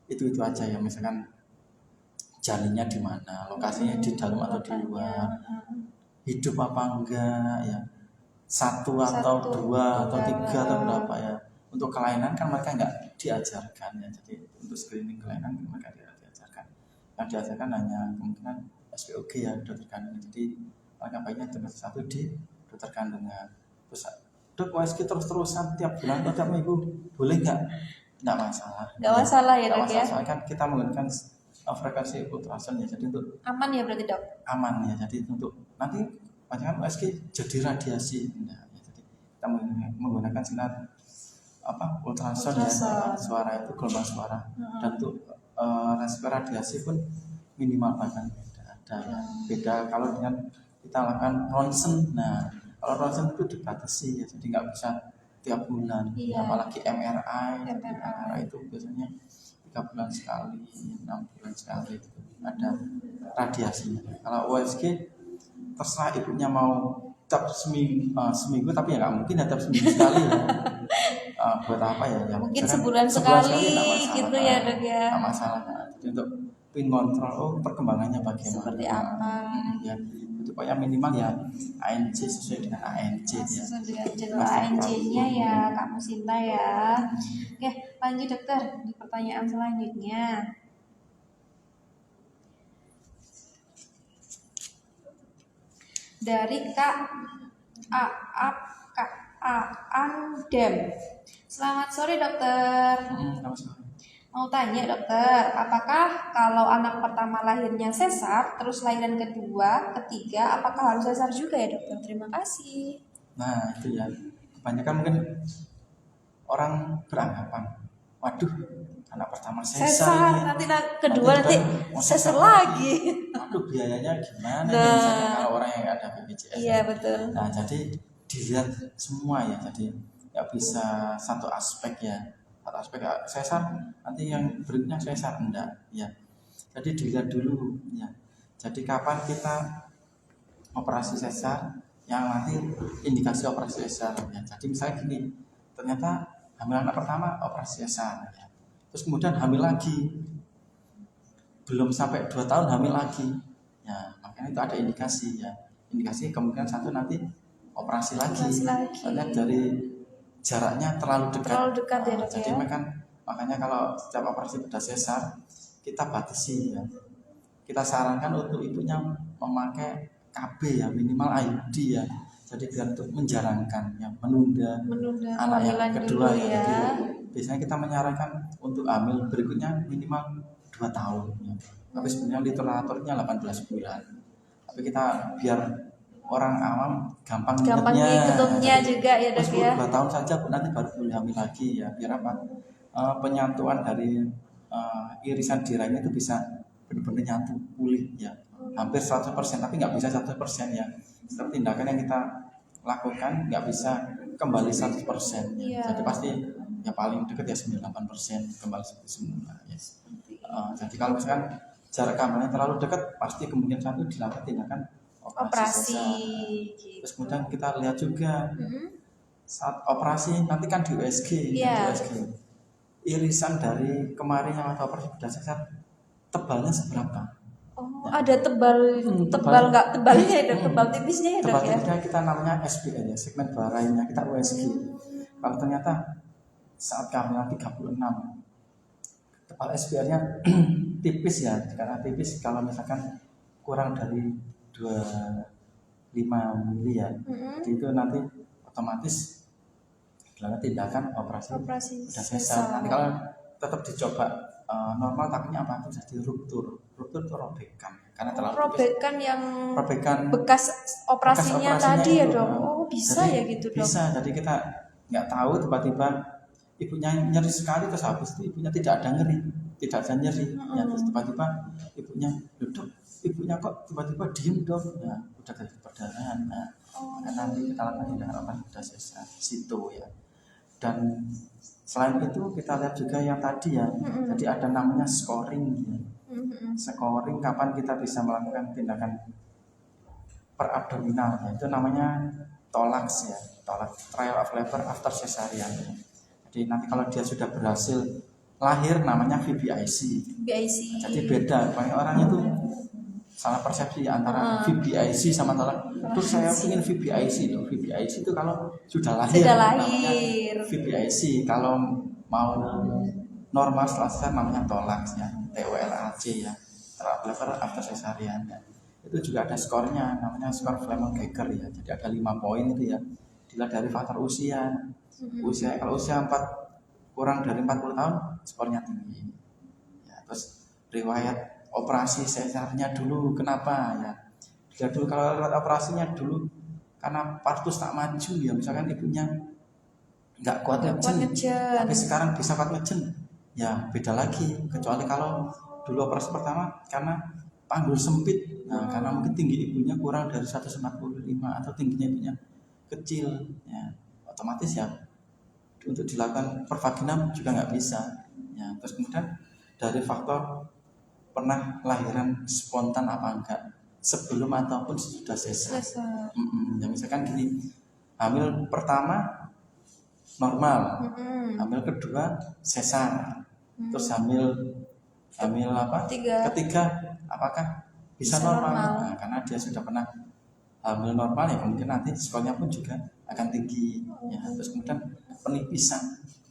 itu aja ya, misalkan janinnya di mana, lokasinya di dalam atau di luar, hidup apa enggak ya, 1 atau 2 atau 3 atau berapa ya. Untuk kelainan kan mereka enggak diajarkan ya, jadi untuk screening kelainan mereka tidak diajarkan. Yang diajarkan hanya kemungkinan SPOG ya, dokter kandungan. Jadi mereka baiknya trimester 1 di dokter kandungan. Terus dok USG terus-terusan tiap bulan atau tiap minggu boleh nggak? Nggak masalah. Nggak masalah ya dok ya? Soalnya kan kita menggunakan frekuensi ultrasound ya, jadi untuk aman ya berarti dok? Aman ya, jadi untuk nanti banyak USG jadi radiasi. Nah, ya, jadi kita menggunakan sinar ultrasound ya, suara itu gelombang suara, dan untuk radiasi pun minimal bahkan ada ya. Beda kalau dengan kita lakukan ronsen. Nah kalau ronsen itu dibatasi ya, jadi nggak bisa tiap bulan. Apalagi MRI itu biasanya 3 bulan sekali, 6 bulan sekali itu ada radiasinya. Kalau USG terserah ibunya mau tiap seminggu tapi ya nggak mungkin ya tiap seminggu sekali ya. Buat apa ya mungkin sebulan sekali gitu ya dok ya. Nggak masalah. Jadi untuk pin kontrol perkembangannya bagaimana, seperti apa ya. Pokoknya minimal ya ANC sesuai dengan ANC ya. Sesuai dengan jadwal ANC-nya ya Kak Musinta ya. Oke, lanjut dokter di pertanyaan selanjutnya. Dari Kak Andem. Selamat sore dokter. Mau tanya dokter, apakah kalau anak pertama lahirnya sesar, terus lahiran kedua, ketiga, apakah harus sesar juga ya dokter? Terima kasih. Nah itu ya, kebanyakan mungkin orang beranggapan, waduh anak pertama sesar nanti kedua nanti sesar lagi. Waduh biayanya gimana? Misalnya kalau orang yang ada BPJS. Iya betul. Nah jadi dilihat semua ya, jadi nggak bisa satu aspek ya. Aspek sesar nanti yang berikutnya sesar enggak ya, jadi dilihat dulu ya. Jadi kapan kita operasi sesar, yang nanti indikasi operasi sesar ya. Jadi misalnya gini, ternyata hamil anak pertama operasi sesar ya. Terus kemudian hamil lagi, belum sampai 2 tahun hamil lagi ya, makanya itu ada indikasi ya. Indikasi kemungkinan 1 nanti operasi lagi. Karena dari jaraknya terlalu dekat ya dok. Jadi makanya kalau setiap operasi bedah sesar kita batasi ya. Kita sarankan untuk ibunya memakai KB ya, minimal IUD ya. Jadi biar untuk menjarangkan ya, menunda anak yang kedua ya. Jadi biasanya kita menyarankan untuk hamil berikutnya minimal 2 tahun ya. Tapi sebenarnya literaturnya 18 bulan. Tapi kita biar orang awam gampang ngitungnya juga ya dok ya. 2 tahun saja nanti baru boleh hamil lagi ya. Biar apa? Penyatuan dari irisan diranya itu bisa benar-benar nyatu pulih ya. Hampir 100%, tapi nggak bisa 100% ya. Setiap tindakan yang kita lakukan nggak bisa kembali 100% ya. Jadi pasti ya paling dekat ya 98% kembali seperti semula ya. Jadi kalau misalkan jarak hamilnya terlalu dekat, pasti kemungkinan satu dilakukan tindakan operasi. Gitu. Terus kemudian kita lihat juga saat operasi nanti kan di USG, di USG irisan dari kemarin yang waktu operasi bedah sesar tebalnya seberapa? Oh, ada tebal nggak tebalnya ya dok, tebal tipisnya ya dok Tebal ya. tipisnya kita namanya SBN ya, segmen barainya kita USG. Kalau ternyata saat kehamilan 36 tebal SBR-nya tipis ya, karena tipis kalau misalkan kurang dari 25 mili ya, jadi itu nanti otomatis dilakukan tindakan operasi bedah sesar. Nanti kalau tetap dicoba normal, takutnya apa itu jadi ruptur itu robekan karena terlalu robekan tipis. yang robekan bekas operasinya tadi ya itu, dok. Oh bisa jadi, ya gitu dok. Bisa, jadi kita nggak tahu tiba-tiba ibunya nyeri sekali, terus habis itu ibunya tidak ada nyeri ya, terus tiba-tiba ibunya duduk, ibunya kok tiba-tiba diem dok, ya udah dari perdarahan. Nah, nanti kita lakukan tindakan operasi bedah sesar situ ya. Dan selain itu kita lihat juga yang tadi ya, jadi ada namanya scoring ya. Scoring kapan kita bisa melakukan tindakan perabdominal ya, itu namanya TOLAX ya, TOLAX, trial of labor after cesarean ya. Jadi nanti kalau dia sudah berhasil lahir namanya VBIC. Jadi beda, banyak orang itu salah persepsi antara VBIC sama TOLAX. Terus saya ingin VBIC loh. VBIC itu kalau sudah lahir. Namanya VBIC. Kalau mau normal setelah sesar namanya TOLAX ya, TOLAC ya, trial of labor after cesarean ya. Itu juga ada skornya, namanya skor Fleming-Geiger ya. Jadi ada 5 poin itu ya. Dilihat dari faktor usia. Kalau usia 4 kurang dari 40 tahun skornya tinggi. Ya, terus riwayat operasi sesarnya dulu kenapa ya? Dilihat dulu kalau riwayat operasinya dulu karena partus tak maju ya, misalkan ibunya nggak kuat ngejen, tapi sekarang bisa kuat ngejen. Ya beda lagi, kecuali kalau dulu operasi pertama karena panggul sempit, nah karena mungkin tinggi ibunya kurang dari 145 atau tingginya ibunya kecil, ya otomatis ya untuk dilakukan pervaginam juga nggak bisa. Ya, terus kemudian dari faktor pernah lahiran spontan apa enggak sebelum ataupun sudah sesar. Ya misalkan gini, hamil pertama normal, hamil kedua sesar, terus hamil apa? Ketiga apakah bisa normal? Nah, karena dia sudah pernah hamil normal ya mungkin nanti skornya pun juga akan tinggi. Ya, terus kemudian penipisan,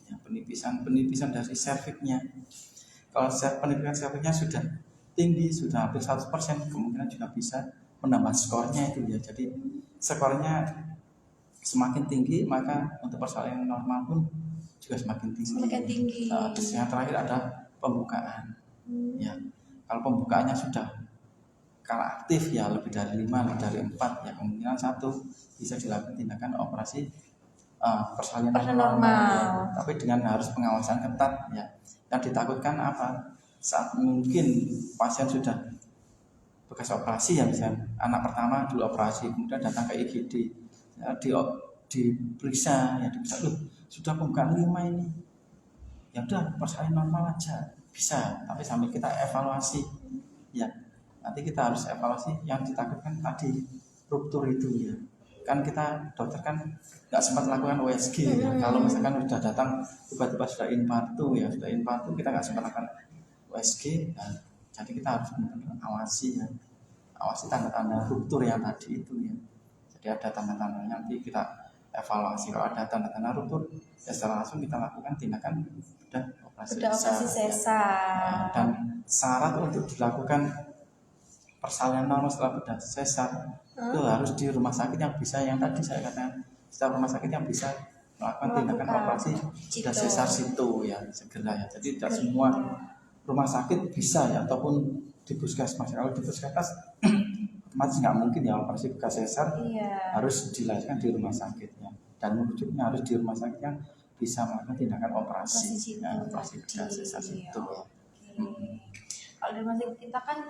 ya, penipisan dari serviknya. Kalau penipisan serviknya sudah tinggi, sudah hampir 100%, kemungkinan juga bisa menambah skornya itu ya. Jadi skornya semakin tinggi maka untuk persalinan normal pun juga semakin tinggi. Terus yang terakhir ada pembukaan. Ya, kalau pembukaannya sudah kalah aktif ya lebih dari 5, lebih dari 4 ya kemungkinan 1 bisa dilakukan tindakan operasi persalinan normal ya. Tapi dengan harus pengawasan ketat ya. Yang ditakutkan apa? Saat mungkin pasien sudah bekas operasi ya, misalnya anak pertama dulu operasi kemudian datang ke IGD ya, diperiksa ya, loh sudah pembukaan 5 ini ya udah persalinan normal aja bisa, tapi sambil kita evaluasi ya. Nanti kita harus evaluasi yang ditakutkan tadi ruptur itu ya. Kan kita dokter kan nggak sempat lakukan USG ya. Kalau misalkan sudah datang tiba-tiba sudah infartu ya, kita nggak sempat lakukan USG ya. Jadi kita harus benar-benar awasi ya, awasi tanda-tanda ruptur yang tadi itu ya. Jadi ada tanda-tanda nanti kita evaluasi, kalau ada tanda-tanda ruptur ya secara langsung kita lakukan tindakan bedah operasi sesar. Dan syarat untuk dilakukan persalinan normal setelah bedah sesar itu harus di rumah sakit yang bisa, yang tadi saya katakan, setiap rumah sakit yang bisa melakukan tindakan operasi bedah sesar situ ya segera ya. Jadi tidak semua rumah sakit bisa ya, ataupun di puskesmas. Kalau di puskesmas otomatis nggak mungkin ya operasi bekas sesar, Iya. harus dilahirkan di rumah sakit ya. Dan merujuknya harus di rumah sakit yang bisa melakukan tindakan operasi, Operasi situ ya, operasi bekas tadi. sesar itu. Oke. Kalau di rumah sakit kita kan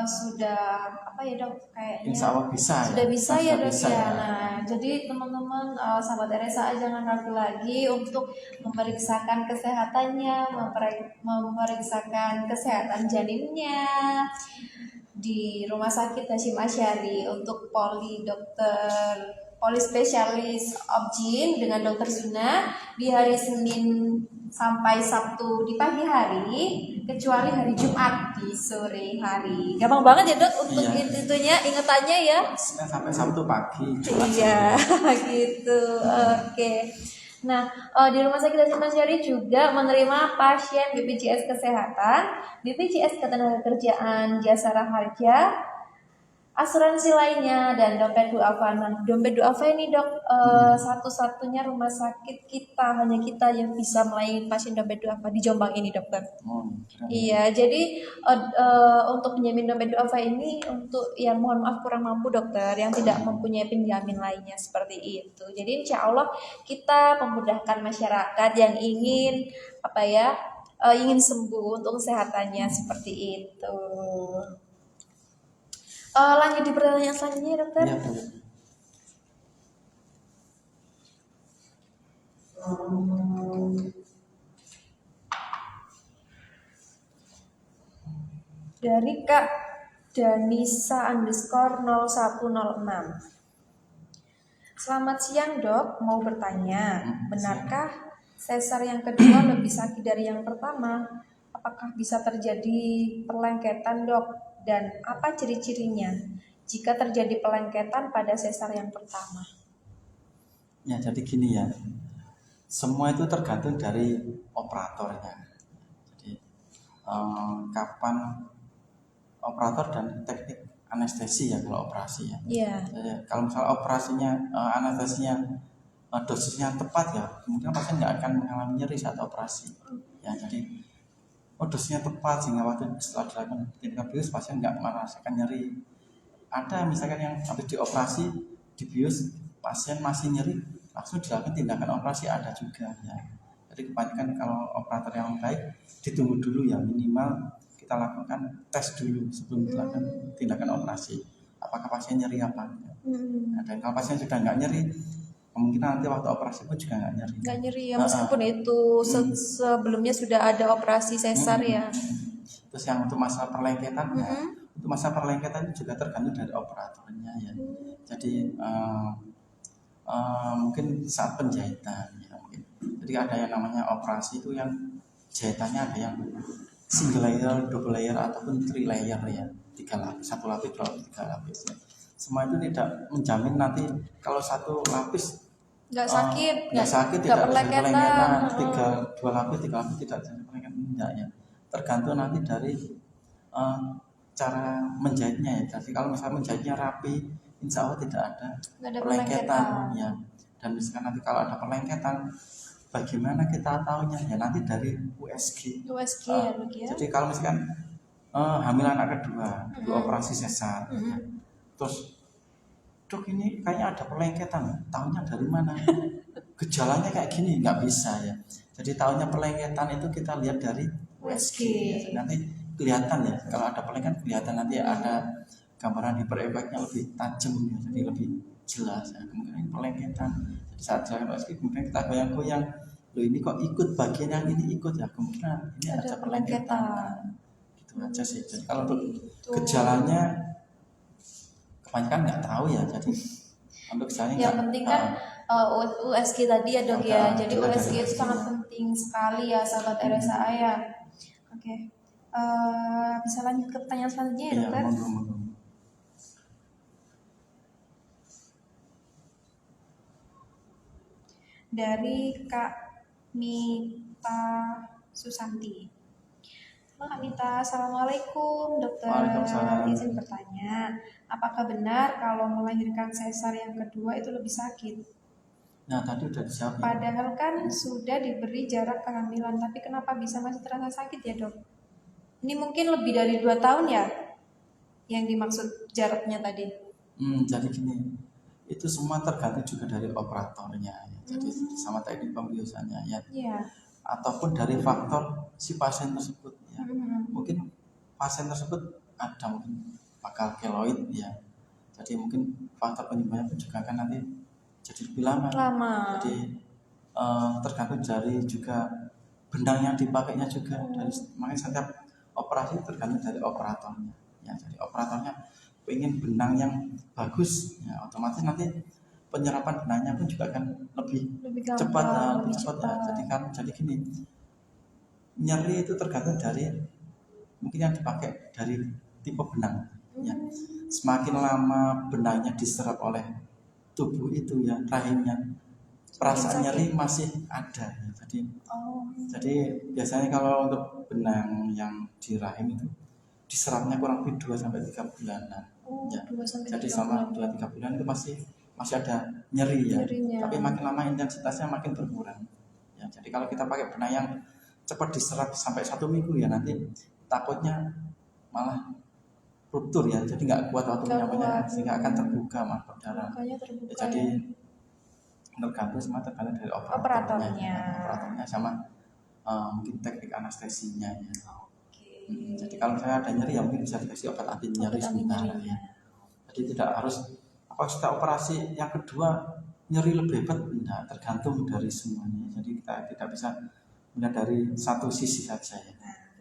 sudah apa ya dok, kayaknya Insya Allah bisa sudah ya. bisa Nah, ya sudah dok bisa ya. ya. Nah, jadi teman-teman sahabat RSA jangan ragu lagi untuk memeriksakan kesehatannya, memeriksakan kesehatan janinnya di Rumah Sakit Hasyim Asyari untuk poli spesialis obgyn dengan dokter Zuna di hari Senin sampai Sabtu di pagi hari, kecuali hari Jumat di sore hari. Gampang banget ya dok untuk Iya. itunya ingetannya ya. Senin sampai Sabtu pagi. Jumat Iya, sore. gitu. Oke. Nah, di Rumah Sakit Hasyim Asyari juga menerima pasien BPJS Kesehatan, BPJS Ketenagakerjaan, Jasara Harja, asuransi lainnya, dan dompet duafa. Nah, dompet duafa ini dok, satu-satunya rumah sakit kita, hanya kita yang bisa melayani pasien dompet duafa di Jombang ini dokter. Oh, keren. Iya, jadi untuk penjamin dompet duafa ini untuk yang mohon maaf kurang mampu dokter, yang tidak mempunyai penjamin lainnya seperti itu. Jadi insya Allah kita memudahkan masyarakat yang ingin apa ya, ingin sembuh untuk kesehatannya seperti itu. Lanjut di pertanyaan selanjutnya dokter. Iya, boleh. Dari Kak Danisa _0106. Selamat siang dok, mau bertanya, benarkah sesar yang kedua lebih sakit dari yang pertama? Apakah bisa terjadi perlengketan dok? Dan apa ciri-cirinya jika terjadi perlengketan pada sesar yang pertama? Ya, jadi gini ya. Semua itu tergantung dari operatornya. Jadi kapan operator dan teknik anestesi ya kalau operasi ya. Iya. Kalau misalnya operasinya anestesinya dosisnya tepat ya, kemungkinan pasien nggak akan mengalami nyeri saat operasi. Ya, jadi dosisnya tepat sehingga waktu setelah dilakukan tindakan bius pasien nggak merasakan nyeri. Ada misalkan yang habis dioperasi dibius pasien masih nyeri, langsung dilakukan tindakan operasi, ada juga ya. Jadi kebanyakan kalau operator yang baik ditunggu dulu ya, minimal kita lakukan tes dulu sebelum dilakukan tindakan operasi. Apakah pasien nyeri apa? Nah, dan kalau pasien sudah nggak nyeri, kemungkinan nanti waktu operasi pun juga nggak nyeri. Nggak nyeri ya, meskipun itu sebelumnya sudah ada operasi sesar ya. Terus yang untuk masalah perlengketan, ya, untuk masalah perlengketan itu juga tergantung dari operatornya ya. Jadi mungkin saat penjahitan ya mungkin. Jadi ada yang namanya operasi itu yang jahitannya ada yang single layer, double layer ataupun three layer ya, 3 lapis, 1 lapis, 2 lapis, 3 lapis ya. Semua itu tidak menjamin nanti kalau 1 lapis Nggak sakit, tidak perlengketan. perlengketan, 2 lapis, 3 lapis tidak perlengketan, enggak ya. Tergantung nanti dari cara menjahitnya ya. Jadi kalau misalnya menjahitnya rapi, insya Allah tidak ada perlengketan ya. Dan misalkan nanti kalau ada perlengketan, bagaimana kita tahunya ya, nanti dari USG ya. Jadi kalau misalkan hamil anak kedua operasi sesar ya. Terus dok ini kayaknya ada perlengketan, tahunya dari mana? Gejalanya kayak gini, nggak bisa ya. Jadi tahunya perlengketan itu kita lihat dari USG ya. Jadi nanti kelihatan ya, kalau ada perlengketan kelihatan, nanti ada gambaran hiperefeknya lebih tajam ya, jadi lebih jelas ya. Kemudian perlengketan, jadi saat jalan USG kemudian kita goyang-goyang, loh ini kok ikut bagian yang ini ikut ya, kemungkinan ini ada perlengketan. Gitu aja sih. Jadi kalau untuk gejalanya kebanyakan nggak tahu ya, jadi untuk gejalanya yang penting kan USG tadi ya dok ya. Jadi USG itu sangat penting sekali ya sahabat RSA ya. Oke. Bisa lanjut ke pertanyaan selanjutnya ya dokter? Monggo. Dari Kak Mita Susanti. Kak Mita, assalamualaikum dokter. Waalaikumsalam. Izin bertanya, apakah benar kalau melahirkan sesar yang kedua itu lebih sakit? Nah tadi udah dijawab. Padahal kan sudah diberi jarak kehamilan, tapi kenapa bisa masih terasa sakit ya dok? Ini mungkin lebih dari 2 tahun ya yang dimaksud jaraknya tadi. Jadi gini, itu semua tergantung juga dari operatornya ya. Jadi sama teknik pembiusannya ya, Iya. ataupun dari faktor si pasien tersebut ya. Mm-mm. Mungkin pasien tersebut ada mungkin bakal keloid ya. Jadi mungkin faktor penyebabnya pun juga akan nanti jadi lebih lama. Lama. Jadi tergantung dari juga benang yang dipakainya juga. Dari makanya setiap operasi tergantung dari operatornya. Ya, jadi operatornya pengen benang yang bagus, ya otomatis nanti penyerapan benangnya pun juga akan lebih Lebih cepat, gampang, lebih lebih cepat ya. cepat. Jadi gini, nyeri itu tergantung dari mungkin yang dipakai dari tipe benang. Ya, semakin lama benangnya diserap oleh tubuh itu ya rahimnya, perasaan nyeri masih ada. Ya. Jadi biasanya kalau untuk benang yang di rahim itu diserapnya kurang lebih 2 sampai 3 bulanan. Ya. 2 sampai Jadi 3 sama bulan. 2-3 bulan itu masih ada nyeri ya. Nyerinya. Tapi makin lama intensitasnya makin berkurang. Ya, jadi kalau kita pakai benang yang cepat diserap sampai 1 minggu ya nanti takutnya malah ruptur ya. Jadi nggak kuat waktu penyampainya sehingga akan terbuka malah berdarah. Makanya terbuka. Ya, jadi tergantung dari operatornya. Operatornya sama mungkin teknik anestesinya ya. Oke. Jadi kalau misalnya ada nyeri ya mungkin bisa dikasih obat anti nyeri sementara ya. Jadi tidak harus apa setelah operasi yang kedua nyeri lebih hebat, tidak, tergantung dari semuanya. Jadi kita tidak bisa melihat dari satu sisi saja ya.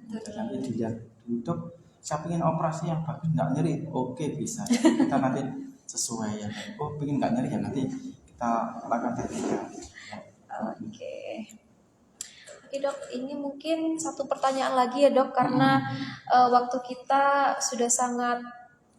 Jadi nanti dilihat duduk, saya ingin operasi yang bagus nggak nyeri, oke bisa. Kita nanti sesuai ya. Oh ingin nggak nyeri ya nanti kita lakukan tekniknya. Oke. Oke dok, ini mungkin satu pertanyaan lagi ya dok, karena waktu kita sudah sangat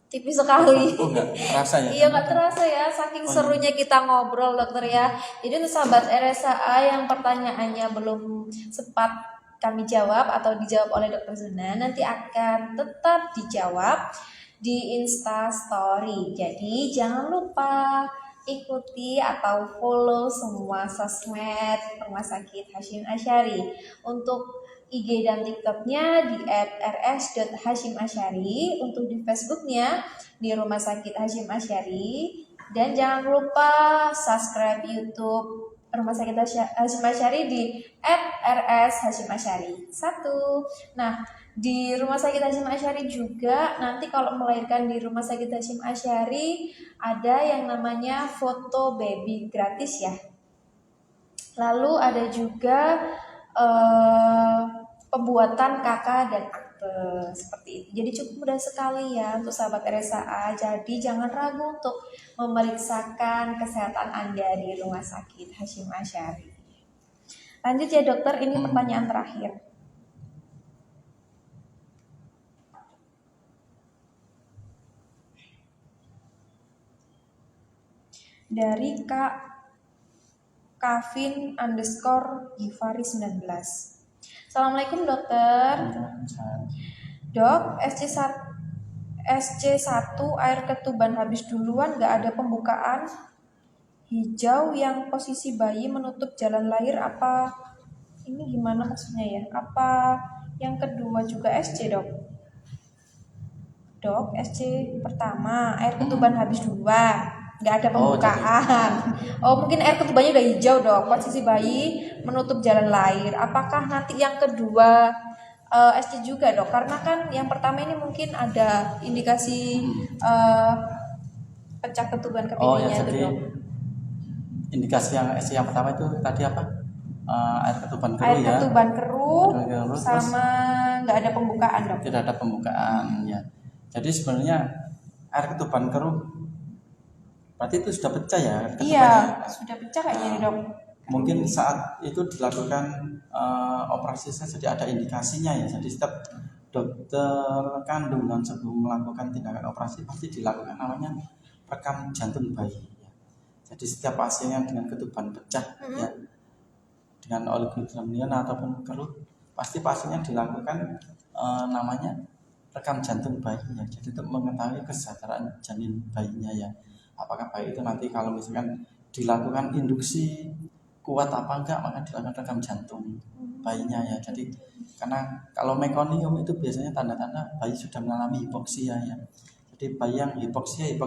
tipis sekali. Oh nggak terasa ya? Iya nggak terasa ya, saking serunya kita ngobrol dokter ya. Jadi untuk sahabat RSAA yang pertanyaannya belum sempat kami jawab atau dijawab oleh dokter Zuna, nanti akan tetap dijawab di Insta Story. Jadi jangan lupa ikuti atau follow semua sosmed Rumah Sakit Hasyim Asyari. Untuk IG dan TikToknya di @rs.hasyim_asyari, untuk di Facebooknya di Rumah Sakit Hasyim Asyari, dan jangan lupa subscribe YouTube Rumah Sakit Hasyim Asyari di @rs_hasyim_asyari 1. Nah, di Rumah Sakit Hasyim Asyari juga nanti kalau melahirkan di Rumah Sakit Hasyim Asyari ada yang namanya foto baby gratis ya. Lalu ada juga pembuatan KK dan akte seperti itu. Jadi cukup mudah sekali ya untuk sahabat RSAA. Jadi jangan ragu untuk memeriksakan kesehatan Anda di Rumah Sakit Hasyim Asyari. Lanjut ya dokter, ini pertanyaan terakhir. Dari Kak Kavin _Givari 19. Assalamualaikum dokter. Dok, SC1 air ketuban habis duluan, gak ada pembukaan hijau yang posisi bayi menutup jalan lahir, apa ini gimana maksudnya ya? Apa yang kedua juga SC dok? Dok, SC pertama air ketuban habis duluan, nggak ada pembukaan. Mungkin air ketubannya udah hijau dok, posisi bayi menutup jalan lahir. Apakah nanti yang kedua SC juga dok? Karena kan yang pertama ini mungkin ada indikasi pecah ketuban kepingannya jadi dok. Indikasi yang SC yang pertama itu tadi apa? Air ketuban keruh air ketuban keruh sama nggak ada pembukaan dok. Tidak ada pembukaan ya. Jadi sebenarnya air ketuban keruh berarti itu sudah pecah ya? Iya, sudah pecah kayaknya dok. Mungkin saat itu dilakukan operasi jadi ada indikasinya ya. Jadi setiap dokter kandungan sebelum melakukan tindakan operasi pasti dilakukan namanya rekam jantung bayi. Ya. Jadi setiap pasien yang dengan ketuban pecah ya, dengan oligofrenian ataupun keruh, pasti pasiennya dilakukan namanya rekam jantung bayinya. Jadi untuk mengetahui kesadaran janin bayinya ya. Apakah bayi itu nanti kalau misalkan dilakukan induksi kuat apa enggak, maka dilakukan rekam jantung bayinya ya. Jadi karena kalau mekonium itu biasanya tanda-tanda bayi sudah mengalami hipoksia ya. Jadi bayi yang hipoksia itu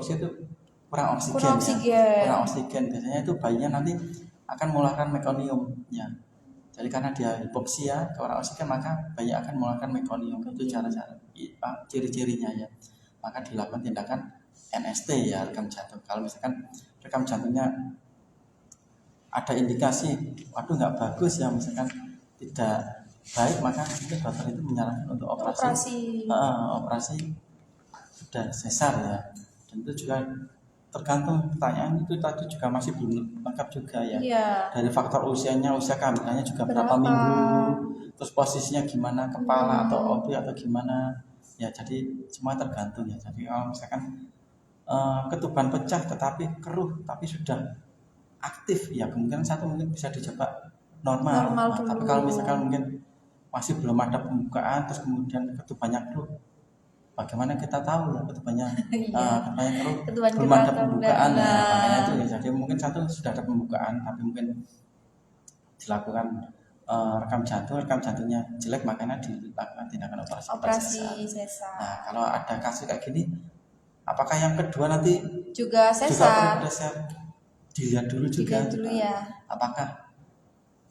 kurang oksigen, Kurang ya, oksigen. kurang oksigen. Biasanya itu bayinya nanti akan mengeluarkan mekonium ya. Jadi karena dia hipoksia, kurang oksigen, maka bayi akan mengeluarkan mekonium. Itu cara-cara ciri-cirinya ya. Maka dilakukan tindakan NST ya, rekam jantung. Kalau misalkan rekam jantungnya ada indikasi, waduh nggak bagus ya, misalkan tidak baik, maka mungkin dokter itu menyarankan untuk operasi sudah sesar ya. Dan itu juga tergantung pertanyaan itu tadi juga masih belum lengkap juga ya. Dari faktor usianya, usia kehamilannya juga berapa minggu, terus posisinya gimana, kepala atau OB atau gimana ya. Jadi semua tergantung ya. Jadi kalau misalkan ketuban pecah tetapi keruh tapi sudah aktif ya, kemungkinan satu mungkin bisa dijebak normal. Nah, tapi kalau misalkan mungkin masih belum ada pembukaan terus kemudian ketubannya keruh, bagaimana kita tahu ya ketubannya keruh, belum ada pembukaan ya, makanya itu ya. Jadi mungkin satu sudah ada pembukaan tapi mungkin dilakukan rekam jantungnya jelek, makanya dilakukan tindakan operasi sesar. Nah, kalau ada kasus kayak gini, apakah yang kedua nanti juga sesar? Dilihat dulu juga ya. Apakah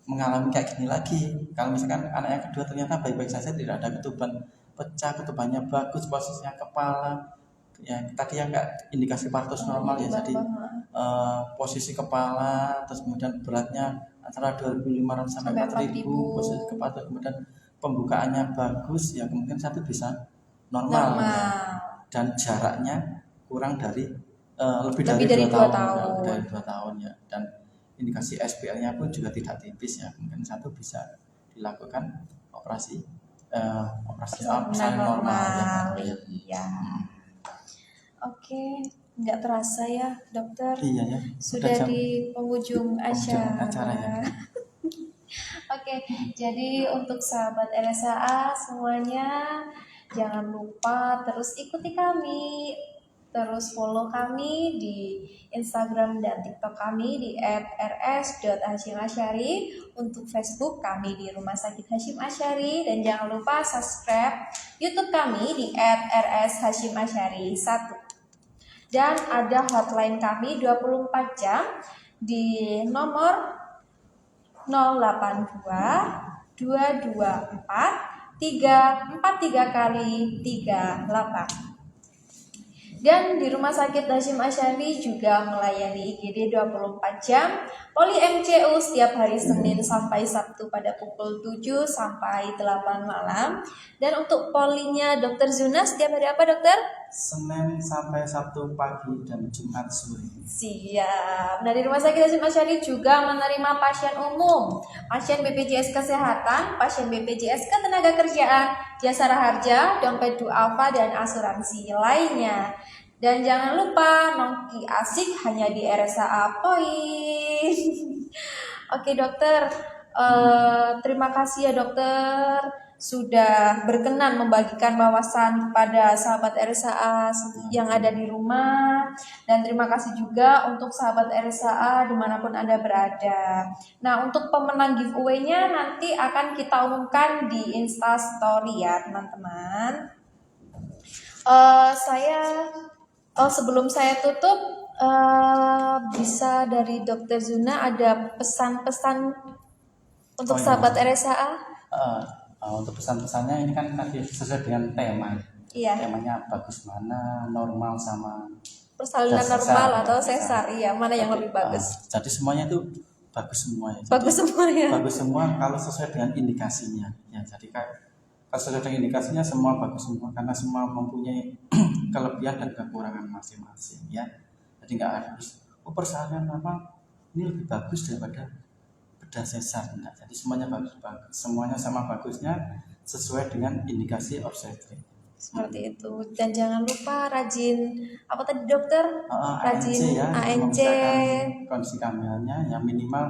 mengalami kayak gini lagi. Kalau misalkan anak yang kedua ternyata baik-baik saja, tidak ada ketuban pecah, ketubannya bagus, posisinya kepala ya, tadi yang enggak indikasi partus normal ya. Jadi posisi kepala, terus kemudian beratnya antara 2.500 sampai 4.000, posisi kepala, kemudian pembukaannya bagus ya, kemungkinan satu bisa normal. Ya. Dan jaraknya kurang dari lebih dari 2 tahun. Dari 2 tahun ya. Dan indikasi SPL-nya pun juga tidak tipis ya. Mungkin satu bisa dilakukan operasi normal ya. Iya. Oke, nggak terasa ya dokter. Iya ya. Sudah di penghujung acara ya. Oke, jadi untuk sahabat RSAA semuanya, jangan lupa terus ikuti kami, terus follow kami di Instagram dan TikTok kami di @rs.hashimasyari. Untuk Facebook kami di Rumah Sakit Hasyim Asyari. Dan jangan lupa subscribe YouTube kami di @rs_hashimasyari1. Dan ada hotline kami 24 jam di nomor 082 224 343 kali 38. Dan di Rumah Sakit Hasyim Asyari juga melayani IGD 24 jam, poli MCU setiap hari Senin sampai Sabtu pada pukul 7 sampai 8 malam. Dan untuk polinya Dr. Zuna setiap hari apa, dokter? Senin sampai Sabtu pagi dan Jumat sore. Siap. Nah, di Rumah Sakit Hasyim Asyari juga menerima pasien umum, pasien BPJS Kesehatan, pasien BPJS Ketenagakerjaan, jasa raharja, dompet duafa, dan asuransi lainnya. Dan jangan lupa nongki asik hanya di RSAA Point. Oke dokter, terima kasih ya dokter sudah berkenan membagikan wawasan pada sahabat RSAA yang ada di rumah. Dan terima kasih juga untuk sahabat RSAA dimanapun Anda berada. Nah, untuk pemenang giveaway-nya nanti akan kita umumkan di Instastory ya teman-teman. Sebelum saya tutup, bisa dari Dr. Zuna ada pesan-pesan untuk sahabat RSAA? Untuk pesan-pesannya ini kan tadi sesuai dengan tema. Iya. Temanya bagus mana, normal sama persalinan normal atau sesar. Iya, mana yang lebih bagus? Jadi semuanya itu bagus semua ya. Bagus semua ya. Bagus semua kalau sesuai dengan indikasinya. Ya, jadi kalau sesuai dengan indikasinya semua bagus semua, karena semua mempunyai kelebihan dan kekurangan masing-masing ya. Jadi nggak harus persalinan normal ini lebih bagus daripada bedah sesar. Nah, jadi semuanya bagus, semuanya sama bagusnya sesuai dengan indikasi obstetrik. Seperti itu. Dan jangan lupa rajin apa tadi dokter? Rajin ANC ya, kondisi kehamilannya yang minimal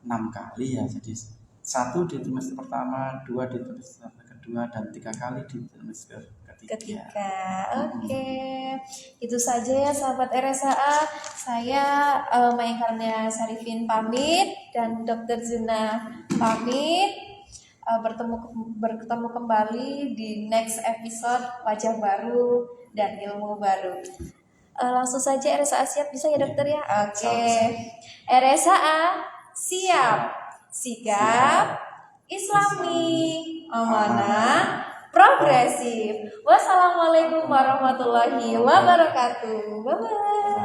6 kali ya. Jadi 1 di trimester pertama, 2 di trimester kedua, dan 3 kali di trimester ketika. Oke, itu saja ya sahabat RSAA. Saya Maya Sarifin pamit dan Dr. Zuna pamit. Bertemu kembali di next episode wajah baru dan ilmu baru. Langsung saja RSAA siap bisa ya dokter ya? Oke. RSAA siap, sigap, Islami, amanah, progresif. Wassalamualaikum warahmatullahi wabarakatuh. Bye bye.